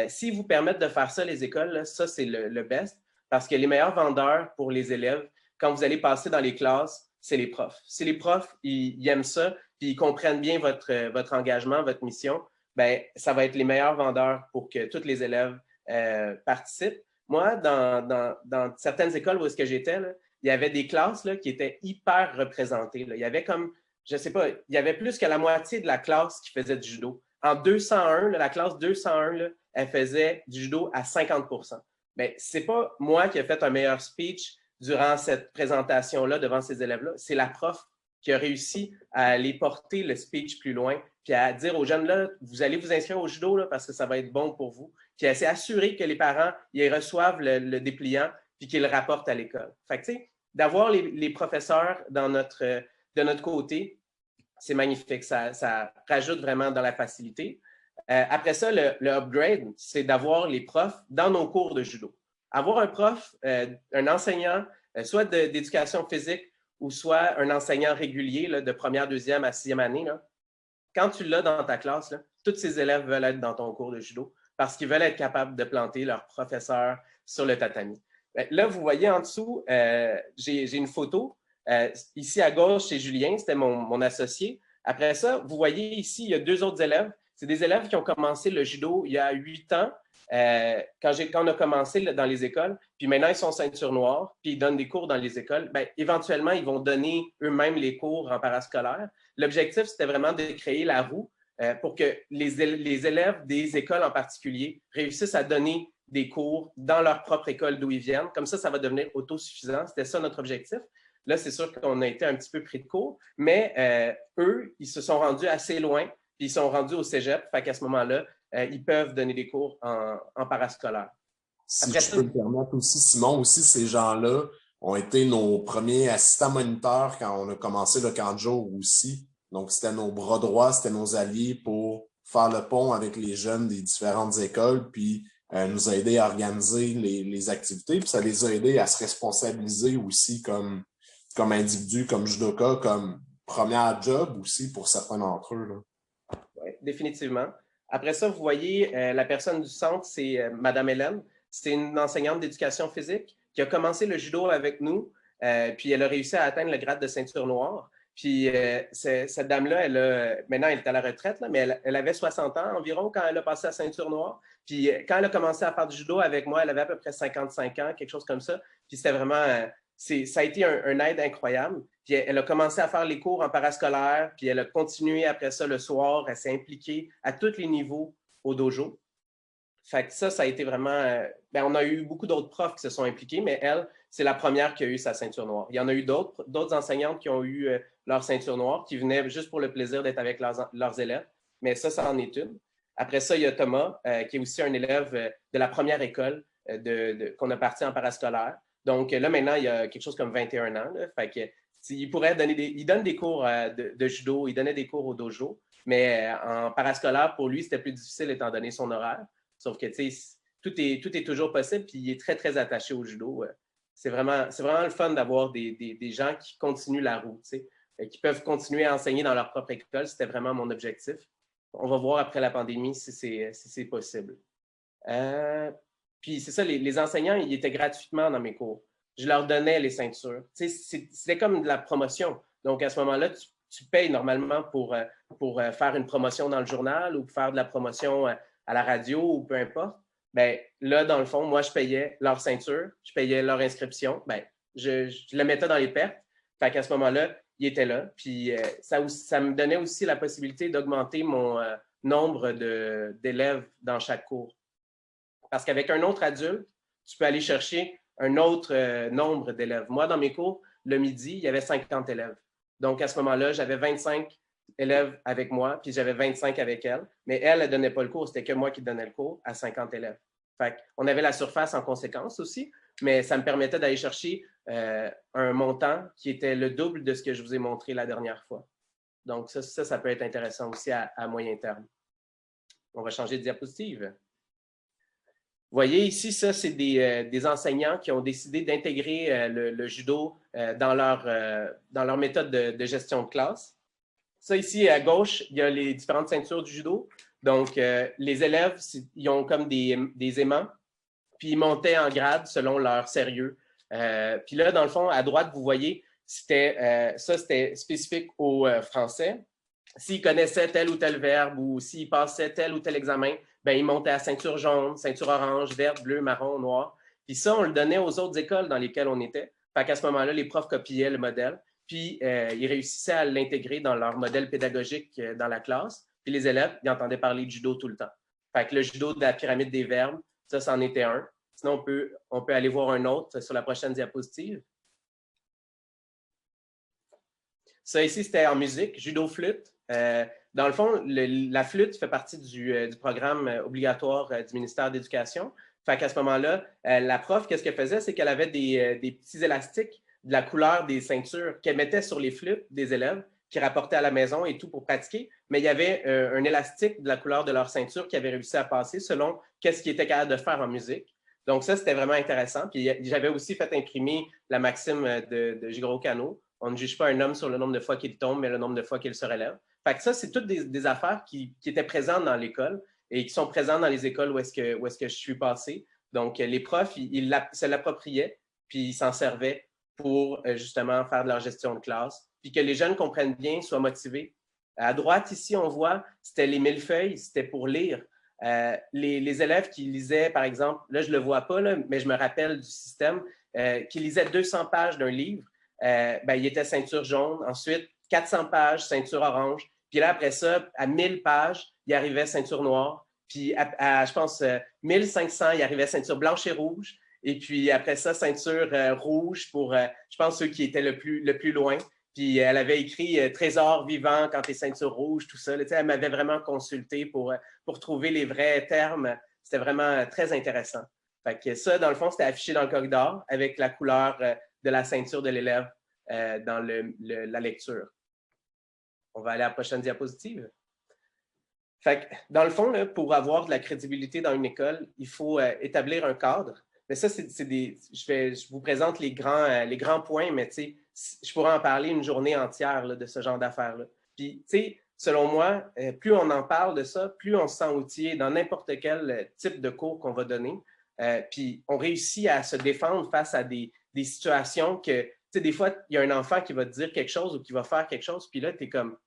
S'ils vous permettent de faire ça, les écoles, là, ça, c'est le best parce que les meilleurs vendeurs pour les élèves, quand vous allez passer dans les classes, c'est les profs. Si les profs, ils aiment ça, puis ils comprennent bien votre engagement, votre mission, bien, ça va être les meilleurs vendeurs pour que tous les élèves participent. Moi, dans certaines écoles où est-ce que j'étais, il y avait des classes là, qui étaient hyper représentées. Là. Il y avait comme, je ne sais pas, il y avait plus que la moitié de la classe qui faisait du judo. En 201, la classe 201, là, elle faisait du judo à 50 %. Bien, ce n'est pas moi qui ai fait un meilleur speech durant cette présentation-là devant ces élèves-là. C'est la prof qui a réussi à aller porter le speech plus loin, puis à dire aux jeunes, là, vous allez vous inscrire au judo là, parce que ça va être bon pour vous. Puis elle s'est assurée que les parents ils reçoivent le dépliant, puis qu'ils le rapportent à l'école. Fait que, tu sais, d'avoir les professeurs de notre côté, c'est magnifique. Ça rajoute vraiment dans la facilité. Après ça, le upgrade, c'est d'avoir les profs dans nos cours de judo. Avoir un prof, un enseignant, soit d'éducation physique ou soit un enseignant régulier là, de première, deuxième à sixième année, là, quand tu l'as dans ta classe, là, tous ces élèves veulent être dans ton cours de judo parce qu'ils veulent être capables de planter leur professeur sur le tatami. Là, vous voyez en dessous, j'ai une photo. Ici à gauche, c'est Julien, c'était mon associé. Après ça, vous voyez ici, il y a deux autres élèves. C'est des élèves qui ont commencé le judo il y a 8 ans, quand on a commencé dans les écoles. Puis maintenant, ils sont ceinture noire, puis ils donnent des cours dans les écoles. Bien, éventuellement, ils vont donner eux-mêmes les cours en parascolaire. L'objectif, c'était vraiment de créer la roue pour que les élèves des écoles en particulier réussissent à donner des cours dans leur propre école d'où ils viennent. Comme ça va devenir autosuffisant. C'était ça notre objectif. Là, c'est sûr qu'on a été un petit peu pris de court, mais eux, ils se sont rendus assez loin, puis ils sont rendus au cégep. Fait qu'à ce moment-là, ils peuvent donner des cours en parascolaire. Si je peux me permettre aussi, Simon, aussi, ces gens-là ont été nos premiers assistants moniteurs quand on a commencé le camp de jour aussi. Donc, c'était nos bras droits, c'était nos alliés pour faire le pont avec les jeunes des différentes écoles, puis nous aider à organiser les activités. Puis ça les a aidés à se responsabiliser aussi comme individus, comme judoka, comme premier job aussi pour certains d'entre eux. Oui, définitivement. Après ça, vous voyez, la personne du centre, c'est Madame Hélène. C'est une enseignante d'éducation physique qui a commencé le judo avec nous, puis elle a réussi à atteindre le grade de ceinture noire. Puis cette dame-là, maintenant, elle est à la retraite, là, mais elle avait 60 ans environ quand elle a passé à ceinture noire. Puis quand elle a commencé à faire du judo avec moi, elle avait à peu près 55 ans, quelque chose comme ça. Puis c'était vraiment... ça a été un aide incroyable. Puis elle a commencé à faire les cours en parascolaire, puis elle a continué après ça le soir. Elle s'est impliquée à tous les niveaux au dojo. Fait que ça a été vraiment... on a eu beaucoup d'autres profs qui se sont impliqués, mais elle, c'est la première qui a eu sa ceinture noire. Il y en a eu d'autres enseignantes qui ont eu leur ceinture noire, qui venaient juste pour le plaisir d'être avec leurs élèves. mais ça en est une. Après ça, il y a Thomas, qui est aussi un élève de la première école qu'on a parti en parascolaire. Donc là, maintenant, il y a quelque chose comme 21 ans. Là, fait que, il pourrait donner il donne des cours de judo, il donnait des cours au dojo, mais en parascolaire, pour lui, c'était plus difficile étant donné son horaire. Sauf que, tu sais, tout est toujours possible, puis il est très, très attaché au judo. C'est vraiment le fun d'avoir des gens qui continuent la roue, tu sais, qui peuvent continuer à enseigner dans leur propre école. C'était vraiment mon objectif. On va voir après la pandémie si c'est possible. Puis c'est ça, les enseignants, ils étaient gratuitement dans mes cours. Je leur donnais les ceintures. Tu sais, c'était comme de la promotion. Donc, à ce moment-là, tu payes normalement pour faire une promotion dans le journal ou faire de la promotion à la radio ou peu importe. Bien, là, dans le fond, moi, je payais leur ceinture, je payais leur inscription. Bien, je le mettais dans les pertes. Fait qu'à ce moment-là, ils étaient là. Puis ça me donnait aussi la possibilité d'augmenter mon nombre d'élèves dans chaque cours. Parce qu'avec un autre adulte, tu peux aller chercher un autre nombre d'élèves. Moi, dans mes cours, le midi, il y avait 50 élèves. Donc, à ce moment-là, j'avais 25 élèves avec moi, puis j'avais 25 avec elle. Mais elle ne donnait pas le cours, c'était que moi qui donnais le cours à 50 élèves. Fait qu'on avait la surface en conséquence aussi, mais ça me permettait d'aller chercher un montant qui était le double de ce que je vous ai montré la dernière fois. Donc, ça peut être intéressant aussi à moyen terme. On va changer de diapositive. Vous voyez ici, ça, c'est des enseignants qui ont décidé d'intégrer le judo dans leur méthode de gestion de classe. Ça, ici, à gauche, il y a les différentes ceintures du judo. Donc, les élèves, ils ont comme des aimants, puis ils montaient en grade selon leur sérieux. Puis là, dans le fond, à droite, vous voyez, c'était spécifique au français. S'ils connaissaient tel ou tel verbe ou s'ils passaient tel ou tel examen, bien, ils montaient à ceinture jaune, ceinture orange, verte, bleue, marron, noir. Puis ça, on le donnait aux autres écoles dans lesquelles on était. Fait qu'à ce moment-là, les profs copiaient le modèle, puis ils réussissaient à l'intégrer dans leur modèle pédagogique dans la classe. Puis les élèves, ils entendaient parler de judo tout le temps. Fait que le judo de la pyramide des verbes, ça, c'en était un. Sinon, on peut aller voir un autre sur la prochaine diapositive. Ça ici, c'était en musique, judo-flûte. Dans le fond, la flûte fait partie du programme obligatoire du ministère de l'Éducation. Fait qu'à ce moment-là, la prof, qu'est-ce qu'elle faisait? C'est qu'elle avait des petits élastiques de la couleur des ceintures qu'elle mettait sur les flûtes des élèves qui rapportaient à la maison et tout pour pratiquer. Mais il y avait un élastique de la couleur de leur ceinture qui avait réussi à passer selon qu'est-ce qu'ils étaient capables de faire en musique. Donc ça, c'était vraiment intéressant. Puis j'avais aussi fait imprimer la maxime de Jigoro Kano. On ne juge pas un homme sur le nombre de fois qu'il tombe, mais le nombre de fois qu'il se relève. Fait que ça, c'est toutes des affaires qui étaient présentes dans l'école et qui sont présentes dans les écoles où est-ce que je suis passé. Donc, les profs, ils se l'appropriaient, puis ils s'en servaient pour justement faire de leur gestion de classe, puis que les jeunes comprennent bien, soient motivés. À droite, ici, on voit, c'était les millefeuilles, c'était pour lire. Les élèves qui lisaient, par exemple, là, je ne le vois pas, là, mais je me rappelle du système, qui lisaient 200 pages d'un livre, ben, il était ceinture jaune. Ensuite, 400 pages, ceinture orange. Puis là, après ça, à 1000 pages, il arrivait ceinture noire. Puis je pense, 1500, il arrivait ceinture blanche et rouge. Et puis après ça, ceinture rouge pour, je pense, ceux qui étaient le plus loin. Puis elle avait écrit trésor vivant quand t'es ceinture rouge, tout ça. Là, elle m'avait vraiment consulté pour trouver les vrais termes. C'était vraiment très intéressant. Fait que ça, dans le fond, c'était affiché dans le corridor avec la couleur de la ceinture de l'élève dans la lecture. On va aller à la prochaine diapositive. Fait que, dans le fond, là, pour avoir de la crédibilité dans une école, il faut établir un cadre. Mais ça, je vous présente les grands points, mais je pourrais en parler une journée entière là, de ce genre d'affaires-là. Puis, selon moi, plus on en parle de ça, plus on se sent outillé dans n'importe quel type de cours qu'on va donner. Puis, on réussit à se défendre face à des situations que, des fois, il y a un enfant qui va te dire quelque chose ou qui va faire quelque chose, puis là, tu es comme,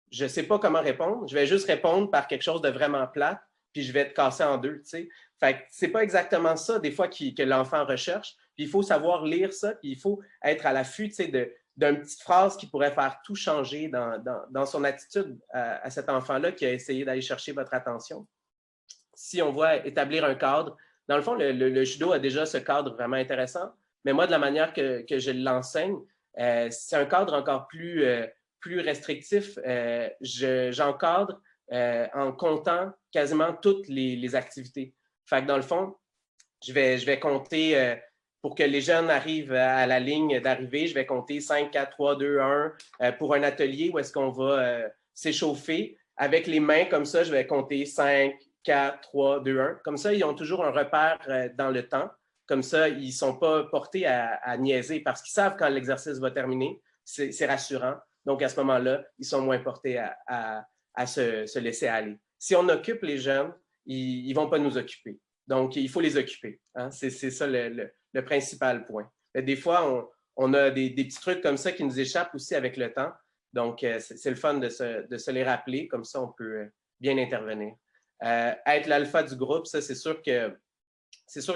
je ne sais pas comment répondre, je vais juste répondre par quelque chose de vraiment plate, puis je vais te casser en deux, tu sais. Fait que c'est pas exactement ça, des fois, que l'enfant recherche, puis il faut savoir lire ça, puis il faut être à l'affût, tu sais, d'une petite phrase qui pourrait faire tout changer dans son attitude à cet enfant-là qui a essayé d'aller chercher votre attention. Si on voit établir un cadre, dans le fond, le judo a déjà ce cadre vraiment intéressant, mais moi, de la manière que je l'enseigne, c'est un cadre encore plus restrictif. J'encadre en comptant quasiment toutes les activités. Fait que dans le fond, je vais compter, pour que les jeunes arrivent à la ligne d'arrivée, je vais compter 5, 4, 3, 2, 1 pour un atelier où est-ce qu'on va s'échauffer. Avec les mains, comme ça, je vais compter 5, 4, 3, 2, 1. Comme ça, ils ont toujours un repère dans le temps. Comme ça, ils ne sont pas portés à niaiser parce qu'ils savent quand l'exercice va terminer. C'est rassurant. Donc, à ce moment-là, ils sont moins portés à se laisser aller. Si on occupe les jeunes, ils ne vont pas nous occuper. Donc, il faut les occuper. Hein? C'est ça le principal point. Mais des fois, on a des petits trucs comme ça qui nous échappent aussi avec le temps. Donc, c'est le fun de se les rappeler. Comme ça, on peut bien intervenir. Être l'alpha du groupe, ça, c'est sûr qu'il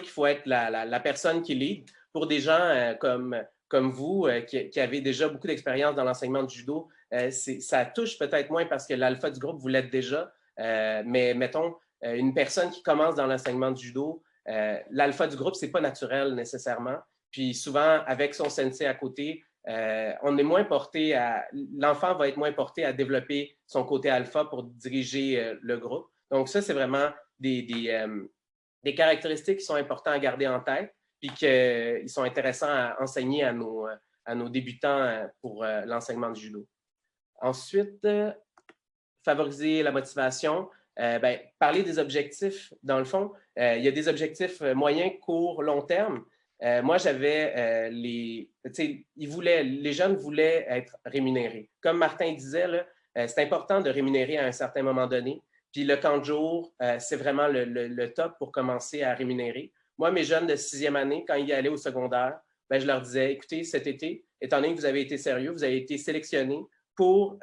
faut être la personne qui lead. Pour des gens comme vous, qui avez déjà beaucoup d'expérience dans l'enseignement du judo, ça touche peut-être moins parce que l'alpha du groupe, vous l'êtes déjà. Mais mettons, une personne qui commence dans l'enseignement du judo, l'alpha du groupe, ce n'est pas naturel nécessairement. Puis souvent, avec son sensei à côté, on est moins porté l'enfant va être moins porté à développer son côté alpha pour diriger le groupe. Donc ça, c'est vraiment des caractéristiques qui sont importantes à garder en tête puis qui sont intéressants à enseigner à nos débutants pour l'enseignement du judo. Ensuite, favoriser la motivation. Parler des objectifs, dans le fond, il y a des objectifs moyens, courts, long terme. Moi, j'avais les jeunes voulaient être rémunérés. Comme Martin disait, c'est important de rémunérer à un certain moment donné. Puis le camp de jour, c'est vraiment le top pour commencer à rémunérer. Moi, mes jeunes de 6e année, quand ils allaient au secondaire, je leur disais, écoutez, cet été, étant donné que vous avez été sérieux, vous avez été sélectionnés pour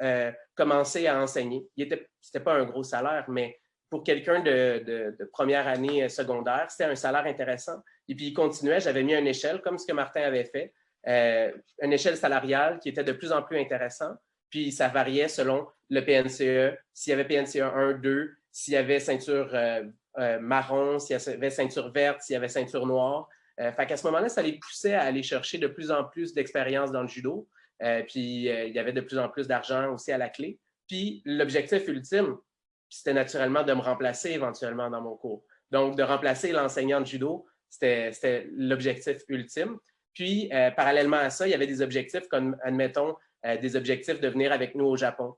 commencer à enseigner. C'était pas un gros salaire, mais pour quelqu'un de première année secondaire, c'était un salaire intéressant. Et puis, il continuait. J'avais mis une échelle, comme ce que Martin avait fait, une échelle salariale qui était de plus en plus intéressant. Puis, ça variait selon le PNCE. S'il y avait PNCE 1, 2, s'il y avait ceinture marron, s'il y avait ceinture verte, s'il y avait ceinture noire. Fait qu'à ce moment-là, ça les poussait à aller chercher de plus en plus d'expérience dans le judo. Puis, il y avait de plus en plus d'argent aussi à la clé. Puis, l'objectif ultime, c'était naturellement de me remplacer éventuellement dans mon cours. Donc, de remplacer l'enseignant de judo, c'était l'objectif ultime. Puis, parallèlement à ça, il y avait des objectifs comme, admettons, des objectifs de venir avec nous au Japon.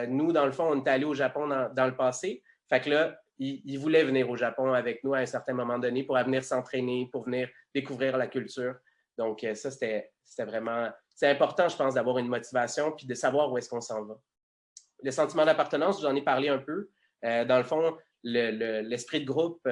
Nous, dans le fond, on était allés au Japon dans le passé. Fait que là, ils voulaient venir au Japon avec nous à un certain moment donné pour venir s'entraîner, pour venir découvrir la culture. Donc, ça, c'était vraiment... C'est important, je pense, d'avoir une motivation puis de savoir où est-ce qu'on s'en va. Le sentiment d'appartenance, j'en ai parlé un peu. Dans le fond, l'esprit de groupe,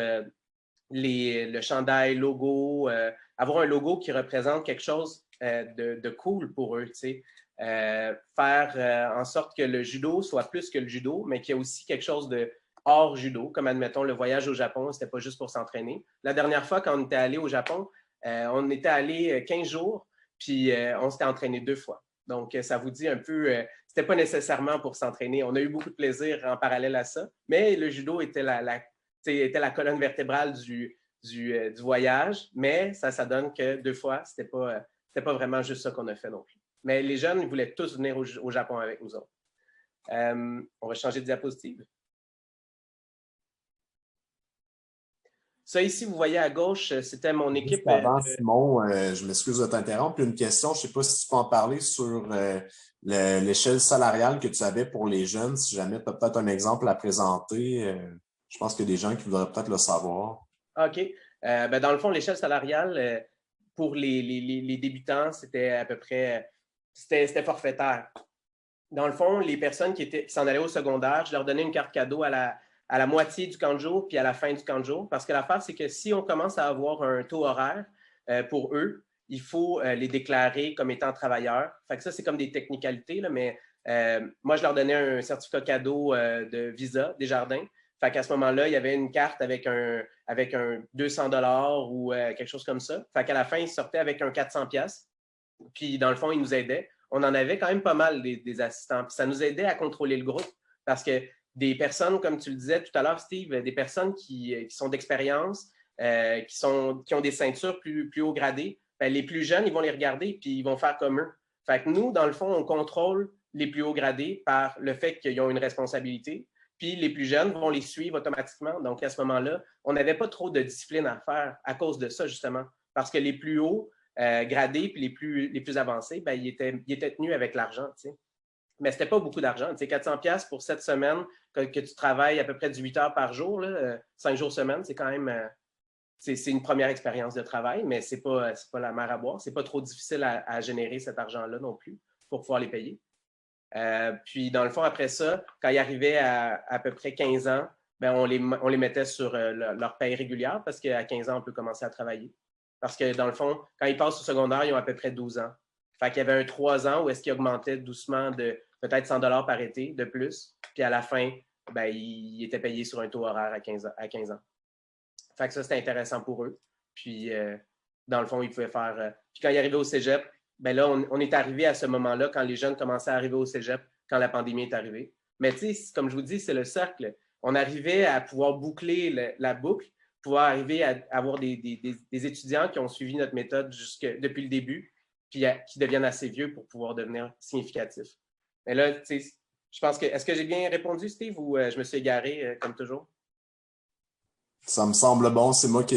le chandail, logo, avoir un logo qui représente quelque chose de cool pour eux, tu sais. Faire en sorte que le judo soit plus que le judo, mais qu'il y ait aussi quelque chose de hors judo, comme admettons le voyage au Japon, c'était pas juste pour s'entraîner. La dernière fois, quand on était allé au Japon, on était allé 15 jours, puis on s'était entraîné 2 fois. Donc, ça vous dit un peu, c'était pas nécessairement pour s'entraîner. On a eu beaucoup de plaisir en parallèle à ça, mais le judo était la colonne vertébrale du voyage, mais ça donne que 2 fois, c'était pas vraiment juste ça qu'on a fait non plus. Mais les jeunes, ils voulaient tous venir au Japon avec nous autres. On va changer de diapositive. Ça ici, vous voyez à gauche, c'était mon équipe. Juste avant, Simon, je m'excuse de t'interrompre. Une question, je ne sais pas si tu peux en parler sur l'échelle salariale que tu avais pour les jeunes. Si jamais tu as peut-être un exemple à présenter, je pense qu'il y a des gens qui voudraient peut-être le savoir. OK. Dans le fond, l'échelle salariale, pour les débutants, c'était à peu près, c'était forfaitaire. Dans le fond, les personnes qui s'en allaient au secondaire, je leur donnais une carte cadeau à la moitié du camp de jour puis à la fin du camp de jour. Parce que l'affaire, c'est que si on commence à avoir un taux horaire pour eux, il faut les déclarer comme étant travailleurs. Fait que ça, c'est comme des technicalités, là, mais moi, je leur donnais un certificat cadeau de Visa Desjardins. Fait qu'à ce moment-là, il y avait une carte avec un 200 $ ou quelque chose comme ça. Fait qu'à la fin, ils sortaient avec un 400$. Puis, dans le fond, ils nous aidaient. On en avait quand même pas mal des assistants. Puis ça nous aidait à contrôler le groupe parce que des personnes, comme tu le disais tout à l'heure, Steve, des personnes qui sont d'expérience, qui ont des ceintures plus haut gradées, les plus jeunes, ils vont les regarder puis ils vont faire comme eux. Fait que nous, dans le fond, on contrôle les plus hauts gradés par le fait qu'ils ont une responsabilité. puis les plus jeunes vont les suivre automatiquement. Donc, à ce moment-là, on n'avait pas trop de discipline à faire à cause de ça, justement, parce que les plus hauts gradés puis les plus avancés, ben, ils étaient tenus avec l'argent, tu sais. Mais ce n'était pas beaucoup d'argent. Tu sais, 400$ pour 7 semaines, que tu travailles à peu près 18 heures par jour, là, 5 jours semaine, c'est quand même c'est une première expérience de travail, mais ce n'est pas la mer à boire. Ce n'est pas trop difficile à générer cet argent-là non plus pour pouvoir les payer. Puis, dans le fond, après ça, quand ils arrivaient à peu près 15 ans, ben, on les mettait sur leur paye régulière parce qu'à 15 ans, on peut commencer à travailler. Parce que, dans le fond, quand ils passent au secondaire, ils ont à peu près 12 ans. Fait qu'il y avait un 3 ans où est-ce qu'ils augmentaient doucement de peut-être 100$ par été de plus. Puis à la fin, ben, ils étaient payés sur un taux horaire à 15 ans. Fait que ça, c'était intéressant pour eux. Puis, dans le fond, ils pouvaient faire... Puis quand ils arrivaient au cégep, ben là, on est arrivé à ce moment-là quand les jeunes commençaient à arriver au cégep, quand la pandémie est arrivée. Mais tu sais, comme je vous dis, c'est le cercle. On arrivait à pouvoir boucler la boucle, pouvoir arriver à avoir des étudiants qui ont suivi notre méthode depuis le début, puis qui deviennent assez vieux pour pouvoir devenir significatifs. Mais là, tu sais, je pense que... Est-ce que j'ai bien répondu, Steve, ou je me suis égaré, comme toujours? Ça me semble bon. C'est moi qui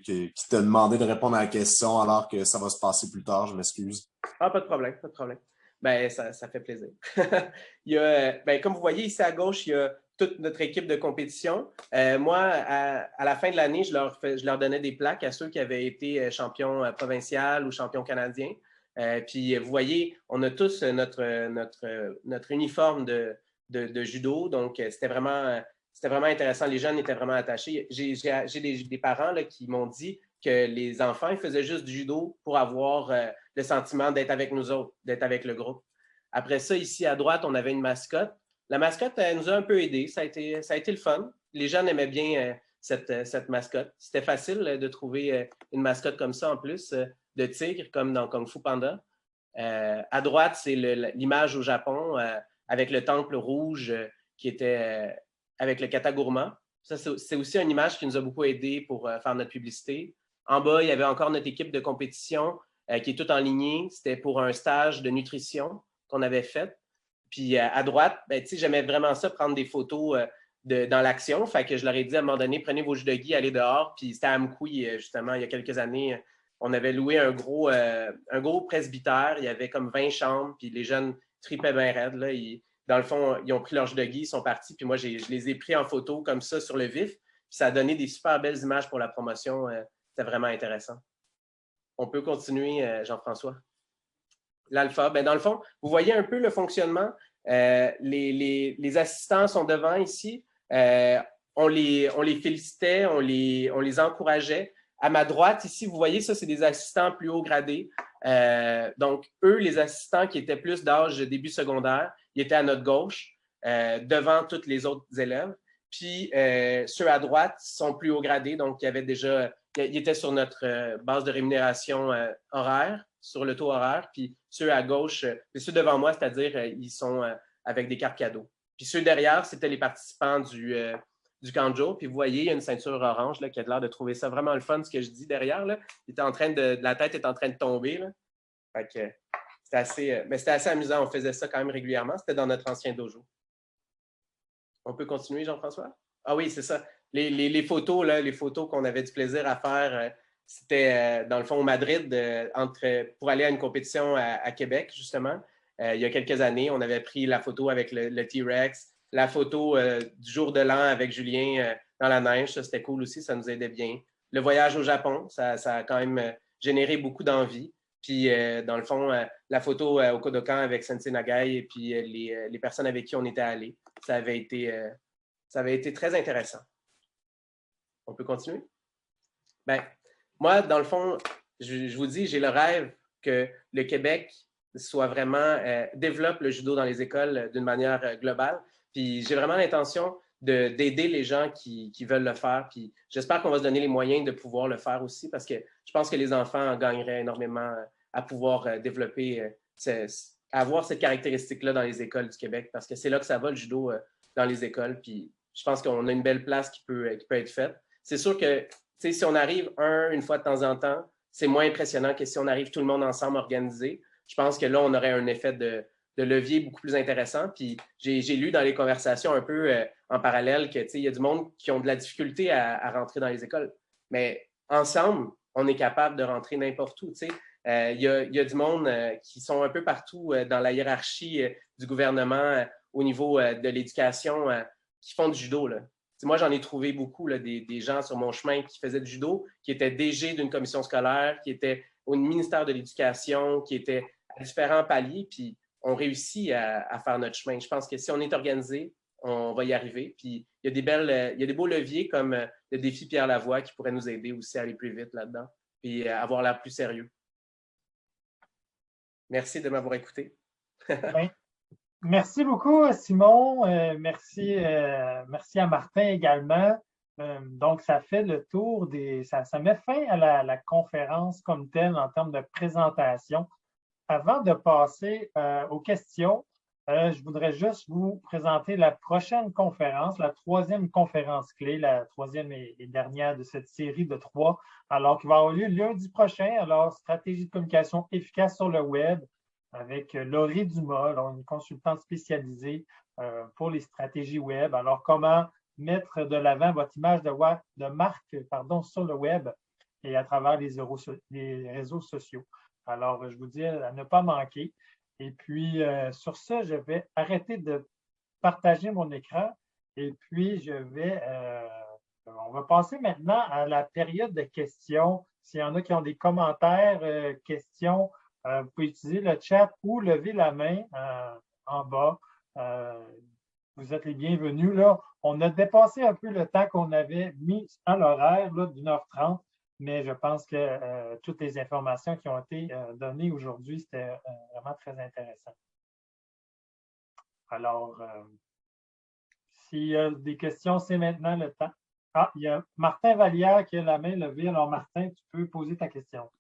t'ai demandé de répondre à la question alors que ça va se passer plus tard. Je m'excuse. Ah, pas de problème, pas de problème. Ben, ça fait plaisir. Il y a, ben, comme vous voyez ici à gauche, il y a toute notre équipe de compétition. Moi, à la fin de l'année, je leur donnais des plaques à ceux qui avaient été champions provincial ou champions canadiens. Puis, vous voyez, on a tous notre uniforme de judo. Donc, c'était vraiment intéressant. Les jeunes étaient vraiment attachés. J'ai des parents là, qui m'ont dit que les enfants ils faisaient juste du judo pour avoir le sentiment d'être avec nous autres, d'être avec le groupe. Après ça, ici à droite, on avait une mascotte. La mascotte, elle nous a un peu aidés. Ça a été le fun. Les jeunes aimaient bien cette mascotte. C'était facile de trouver une mascotte comme ça en plus, de tigre, comme dans Kung Fu Panda. À droite, c'est l'image au Japon avec le temple rouge qui était avec le kata gourmand. Ça, c'est aussi une image qui nous a beaucoup aidé pour faire notre publicité. En bas, il y avait encore notre équipe de compétition qui est toute en lignée. C'était pour un stage de nutrition qu'on avait fait. Puis à droite, ben, j'aimais vraiment ça, prendre des photos dans l'action. Fait que je leur ai dit à un moment donné, prenez vos judogi, allez dehors. Puis c'était à Amkoui, justement, il y a quelques années. On avait loué un gros presbytère. Il y avait comme 20 chambres. Puis les jeunes tripaient bien raide. Là. Dans le fond, ils ont pris leur judogi, ils sont partis. Puis moi, je les ai pris en photo comme ça sur le vif. Puis ça a donné des super belles images pour la promotion. C'était vraiment intéressant. On peut continuer, Jean-François. L'alpha, ben dans le fond, vous voyez un peu le fonctionnement. Les assistants sont devant ici. On les félicitait, on les encourageait. À ma droite, ici, vous voyez, ça, c'est des assistants plus haut gradés. Donc, eux, les assistants qui étaient plus d'âge début secondaire, ils étaient à notre gauche, devant tous les autres élèves. Puis, ceux à droite sont plus haut gradés, donc ils étaient sur notre base de rémunération horaire, sur le taux horaire. Puis, ceux à gauche, ceux devant moi, c'est-à-dire, ils sont avec des cartes cadeaux. Puis, ceux derrière, c'était les participants du camp de jour. Puis, vous voyez, il y a une ceinture orange là, qui a l'air de trouver ça vraiment le fun, ce que je dis derrière. Là. La tête est en train de tomber. Là. Fait que c'était assez amusant. On faisait ça quand même régulièrement. C'était dans notre ancien dojo. On peut continuer, Jean-François? Ah oui, c'est ça. Les photos, là, les photos qu'on avait du plaisir à faire, c'était dans le fond au Madrid pour aller à une compétition à Québec, justement. Il y a quelques années, on avait pris la photo avec le T-Rex, la photo du jour de l'an avec Julien dans la neige. Ça, c'était cool aussi, ça nous aidait bien. Le voyage au Japon, ça a quand même généré beaucoup d'envie. Puis, dans le fond, la photo au Kodokan avec Sensei Nagai et puis les personnes avec qui on était allés, ça avait été très intéressant. On peut continuer? Bien, moi, dans le fond, je vous dis, j'ai le rêve que le Québec soit vraiment développe le judo dans les écoles d'une manière globale. Puis, j'ai vraiment l'intention d'aider les gens qui veulent le faire. Puis, j'espère qu'on va se donner les moyens de pouvoir le faire aussi parce que je pense que les enfants en gagneraient énormément à pouvoir développer, avoir cette caractéristique-là dans les écoles du Québec parce que c'est là que ça va, le judo, dans les écoles. Puis, je pense qu'on a une belle place qui peut être faite. C'est sûr que si on arrive une fois de temps en temps, c'est moins impressionnant que si on arrive tout le monde ensemble organisé. Je pense que là, on aurait un effet de leviers beaucoup plus intéressants. Puis j'ai lu dans les conversations un peu en parallèle que il y a du monde qui ont de la difficulté à rentrer dans les écoles. Mais ensemble, on est capable de rentrer n'importe où. Il y a du monde qui sont un peu partout dans la hiérarchie du gouvernement au niveau de l'éducation qui font du judo. Là. Moi, j'en ai trouvé beaucoup, là, des gens sur mon chemin qui faisaient du judo, qui étaient DG d'une commission scolaire, qui étaient au ministère de l'Éducation, qui étaient à différents paliers, puis on réussit à faire notre chemin. Je pense que si on est organisé, on va y arriver. Puis il y a des beaux leviers comme le défi Pierre Lavoie qui pourrait nous aider aussi à aller plus vite là-dedans, puis avoir l'air plus sérieux. Merci de m'avoir écouté. Oui. Merci beaucoup, Simon. Merci à Martin également. Donc, ça fait le tour ça met fin à la conférence comme telle en termes de présentation. Avant de passer aux questions, je voudrais juste vous présenter la prochaine conférence, la 3e conférence clé, la 3e et dernière de cette série de 3, alors qui va avoir lieu lundi prochain. Alors, stratégie de communication efficace sur le web avec Laurie Dumas, une consultante spécialisée pour les stratégies web. Alors, comment mettre de l'avant votre image de marque sur le web et à travers les réseaux sociaux. Alors, je vous dis à ne pas manquer. Et puis, sur ce, je vais arrêter de partager mon écran et puis on va passer maintenant à la période de questions. S'il y en a qui ont des commentaires, questions, vous pouvez utiliser le chat ou lever la main en bas. Vous êtes les bienvenus. Là, on a dépassé un peu le temps qu'on avait mis à l'horaire d'1h30. Mais je pense que toutes les informations qui ont été données aujourd'hui, c'était vraiment très intéressant. Alors, s'il y a des questions, c'est maintenant le temps. Ah, il y a Martin Vallière qui a la main levée. Alors, Martin, tu peux poser ta question.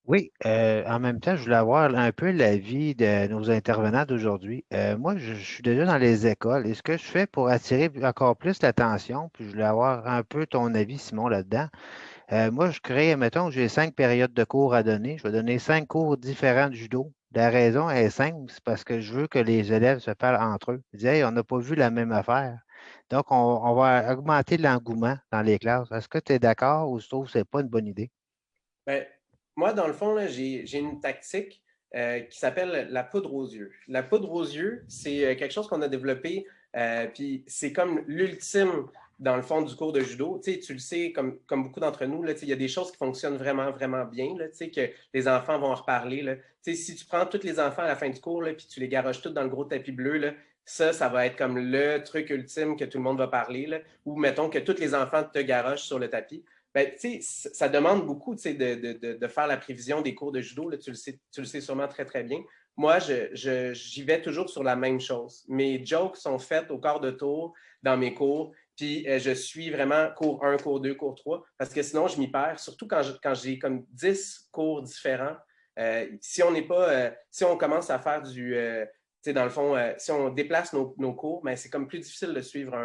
Oui, en même temps, je voulais avoir un peu l'avis de nos intervenants d'aujourd'hui. Moi, je suis déjà dans les écoles. Et ce que je fais pour attirer encore plus l'attention, puis je voulais avoir un peu ton avis, Simon, là-dedans. Moi, je crée, mettons, j'ai 5 périodes de cours à donner. Je vais donner 5 cours différents de judo. La raison est simple, c'est parce que je veux que les élèves se parlent entre eux. Ils disent, hey, on n'a pas vu la même affaire. Donc, on va augmenter l'engouement dans les classes. Est-ce que tu es d'accord ou tu trouves que ce n'est pas une bonne idée? Bien, moi, dans le fond, j'ai une tactique qui s'appelle la poudre aux yeux. La poudre aux yeux, c'est quelque chose qu'on a développé, puis c'est comme l'ultime, dans le fond, du cours de judo. Tu le sais, comme beaucoup d'entre nous, il y a des choses qui fonctionnent vraiment, vraiment bien, là, que les enfants vont en reparler. Là. Si tu prends tous les enfants à la fin du cours, là, puis tu les garoches tous dans le gros tapis bleu, là, ça va être comme le truc ultime que tout le monde va parler. Là, ou mettons que tous les enfants te garochent sur le tapis. Ben, ça demande beaucoup de faire la prévision des cours de judo. Là, tu le sais sûrement très, très bien. Moi, j'y vais toujours sur la même chose. Mes jokes sont faits au quart de tour dans mes cours, puis je suis vraiment cours 1, cours 2, cours 3, parce que sinon, je m'y perds, surtout quand j'ai comme 10 cours différents. Si on commence à faire dans le fond, si on déplace nos cours, ben, c'est comme plus difficile de suivre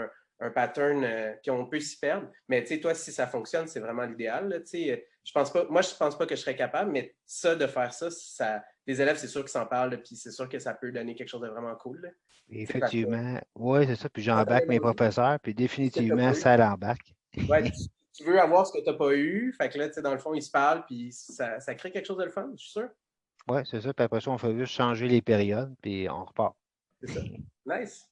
un pattern qu'on peut s'y perdre. Mais toi, si ça fonctionne, c'est vraiment l'idéal. Je pense pas que je serais capable, mais de faire ça, les élèves, c'est sûr qu'ils s'en parlent, puis c'est sûr que ça peut donner quelque chose de vraiment cool. Là. Effectivement, oui, c'est ça. Puis j'embarque mes professeurs, puis définitivement, ça l'embarque. Ouais, tu veux avoir ce que tu n'as pas eu, fait que là, dans le fond, ils se parlent, puis ça crée quelque chose de le fun, je suis sûr. Oui, c'est ça. Puis après ça, on fait juste changer les périodes, puis on repart. C'est ça. Nice.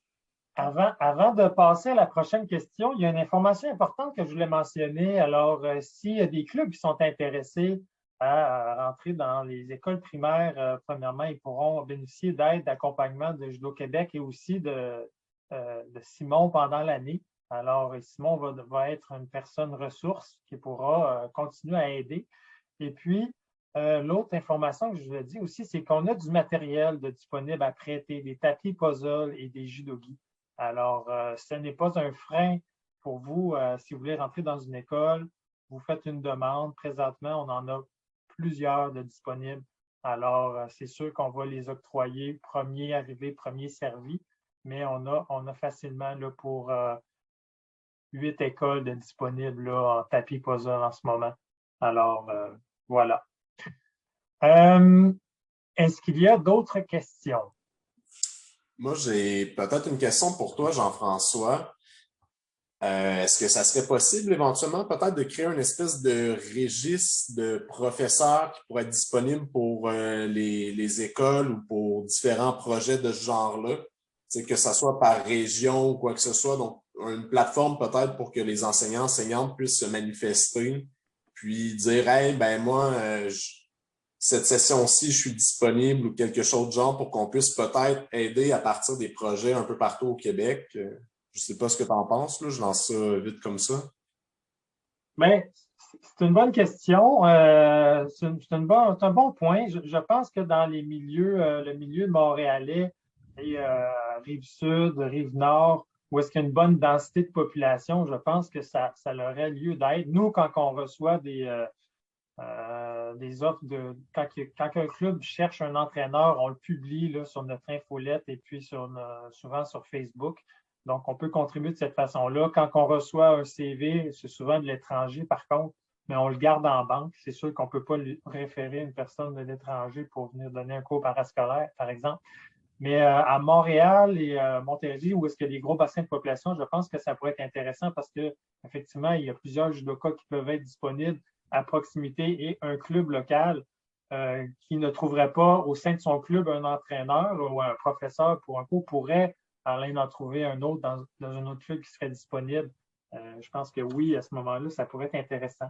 Avant de passer à la prochaine question, il y a une information importante que je voulais mentionner. Alors, s'il y a des clubs qui sont intéressés à rentrer dans les écoles primaires, premièrement, ils pourront bénéficier d'aide, d'accompagnement de Judo Québec et aussi de Simon pendant l'année. Alors, Simon va être une personne ressource qui pourra continuer à aider. Et puis, l'autre information que je vous ai dit aussi, c'est qu'on a du matériel disponible à prêter, des tapis puzzle et des judogi. Alors, ce n'est pas un frein pour vous si vous voulez rentrer dans une école. Vous faites une demande. Présentement, on en a plusieurs de disponibles. Alors, c'est sûr qu'on va les octroyer premier arrivé, premier servi, mais on a facilement là, pour 8 écoles de disponibles là, en tapis puzzle en ce moment. Alors, voilà. Est-ce qu'il y a d'autres questions? Moi, j'ai peut-être une question pour toi, Jean-François. Est-ce que ça serait possible éventuellement peut-être de créer une espèce de registre de professeurs qui pourraient être disponibles pour les écoles ou pour différents projets de ce genre-là? Que ce soit par région ou quoi que ce soit. Donc, une plateforme peut-être pour que les enseignants, enseignantes puissent se manifester, puis dire, hey, ben moi, cette session-ci, je suis disponible ou quelque chose de genre pour qu'on puisse peut-être aider à partir des projets un peu partout au Québec. Je ne sais pas ce que tu en penses, là, je lance ça vite comme ça. Bien, c'est une bonne question. C'est un bon point. Je pense que dans les milieux, le milieu montréalais et Rive-Sud, Rive-Nord, où est-ce qu'il y a une bonne densité de population, je pense que ça aurait lieu d'être. Nous, quand on reçoit des offres quand un club cherche un entraîneur, on le publie là, sur notre infolette et puis souvent sur Facebook. Donc, on peut contribuer de cette façon-là. Quand on reçoit un CV, c'est souvent de l'étranger, par contre, mais on le garde en banque. C'est sûr qu'on ne peut pas référer une personne de l'étranger pour venir donner un cours parascolaire, par exemple. Mais à Montréal et Montérégie, où est-ce qu'il y a des gros bassins de population, je pense que ça pourrait être intéressant parce qu'effectivement, il y a plusieurs judokas qui peuvent être disponibles à proximité et un club local qui ne trouverait pas au sein de son club un entraîneur ou un professeur pour un cours pourrait aller en trouver un autre dans un autre club qui serait disponible. Je pense que oui, à ce moment-là, ça pourrait être intéressant.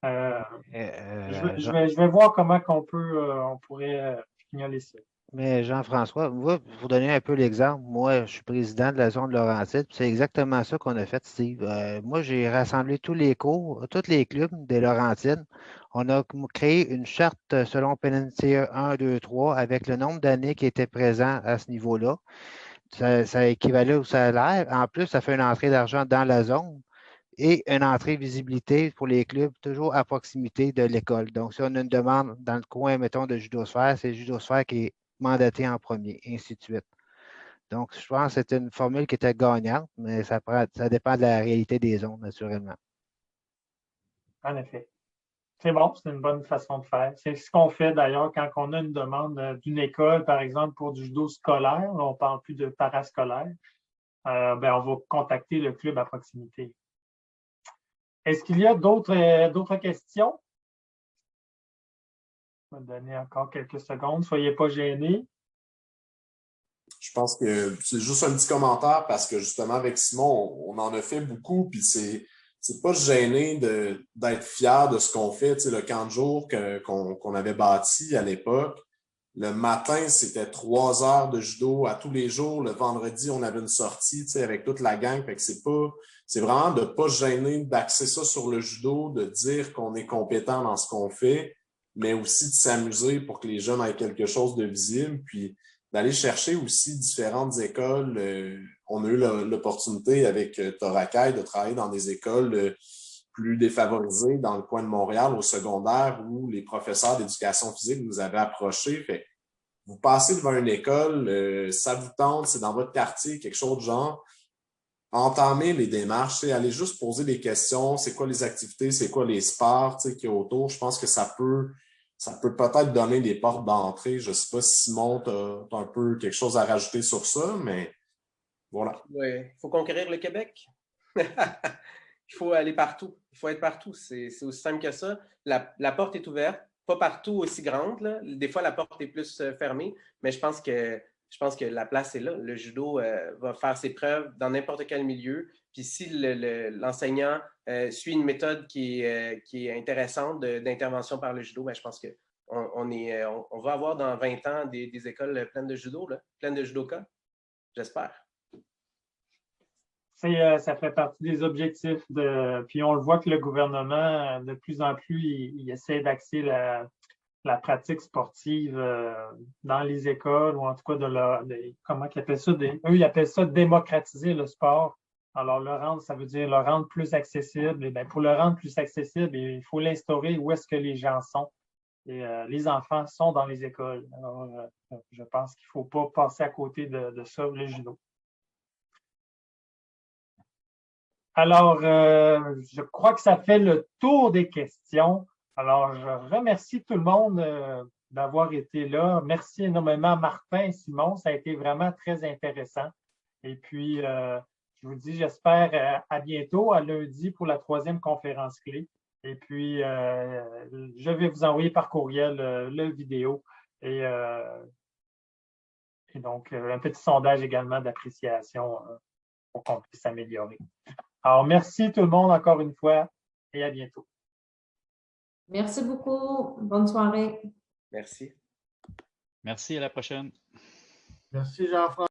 Je vais voir comment on pourrait signaler ça. Mais Jean-François, moi, pour vous donner un peu l'exemple, moi, je suis président de la zone de Laurentides, puis c'est exactement ça qu'on a fait, Steve. Moi, j'ai rassemblé tous les cours, tous les clubs des Laurentides. On a créé une charte selon PNCE 1, 2, 3 avec le nombre d'années qui étaient présents à ce niveau-là. Ça équivalait au salaire. En plus, ça fait une entrée d'argent dans la zone et une entrée visibilité pour les clubs toujours à proximité de l'école. Donc, si on a une demande dans le coin, mettons, de Judosphère, c'est Judosphère qui est mandaté en premier, et ainsi de suite. Donc, je pense que c'est une formule qui était gagnante, mais ça dépend de la réalité des zones, naturellement. En effet. C'est bon, c'est une bonne façon de faire. C'est ce qu'on fait d'ailleurs quand on a une demande d'une école, par exemple, pour du judo scolaire, on ne parle plus de parascolaire, ben, on va contacter le club à proximité. Est-ce qu'il y a d'autres questions? Je vais donner encore quelques secondes. Soyez pas gênés. Je pense que c'est juste un petit commentaire parce que justement, avec Simon, on en a fait beaucoup, puis c'est pas gêné d'être fier de ce qu'on fait. Tu sais, le camp de jour qu'on avait bâti à l'époque, le matin, c'était 3 heures de judo à tous les jours. Le vendredi, on avait une sortie, tu sais, avec toute la gang. Fait que c'est vraiment de pas gêner d'axer ça sur le judo, de dire qu'on est compétent dans ce qu'on fait, mais aussi de s'amuser pour que les jeunes aient quelque chose de visible. Puis d'aller chercher aussi différentes écoles. On a eu l'opportunité avec Torakai de travailler dans des écoles plus défavorisées dans le coin de Montréal, au secondaire, où les professeurs d'éducation physique nous avaient approchés. Fait, vous passez devant une école, ça vous tente, c'est dans votre quartier, quelque chose de genre. Entamer les démarches, aller juste poser des questions, c'est quoi les activités, c'est quoi les sports qu'il y a autour. Je pense que ça peut peut-être donner des portes d'entrée. Je ne sais pas si Simon, tu as un peu quelque chose à rajouter sur ça, mais voilà. Oui, il faut conquérir le Québec. Il faut aller partout. Il faut être partout. C'est aussi simple que ça. La porte est ouverte, pas partout aussi grande, là. Des fois, la porte est plus fermée, mais je pense que la place est là. Le judo va faire ses preuves dans n'importe quel milieu. Puis si l'enseignant suit une méthode qui est intéressante d'intervention par le judo, ben, je pense qu'on va avoir dans 20 ans des écoles pleines de judo, là, pleines de judokas. J'espère. Ça fait partie des objectifs. Puis on le voit que le gouvernement, de plus en plus, il essaie d'axer la pratique sportive dans les écoles, ou en tout cas comment ils appellent ça? Eux, ils appellent ça démocratiser le sport. Alors, ça veut dire le rendre plus accessible. Et bien, pour le rendre plus accessible, il faut l'instaurer où est-ce que les gens sont. Et les enfants sont dans les écoles. Alors, je pense qu'il ne faut pas passer à côté de ça, le judo. Alors, je crois que ça fait le tour des questions. Alors, je remercie tout le monde d'avoir été là. Merci énormément, Martin et Simon. Ça a été vraiment très intéressant. Et puis, je vous dis, j'espère à bientôt, à lundi, pour la 3e conférence clé. Et puis, je vais vous envoyer par courriel le vidéo et donc un petit sondage également d'appréciation pour qu'on puisse s'améliorer. Alors, merci tout le monde encore une fois et à bientôt. Merci beaucoup. Bonne soirée. Merci. Merci, à la prochaine. Merci, Jean-François.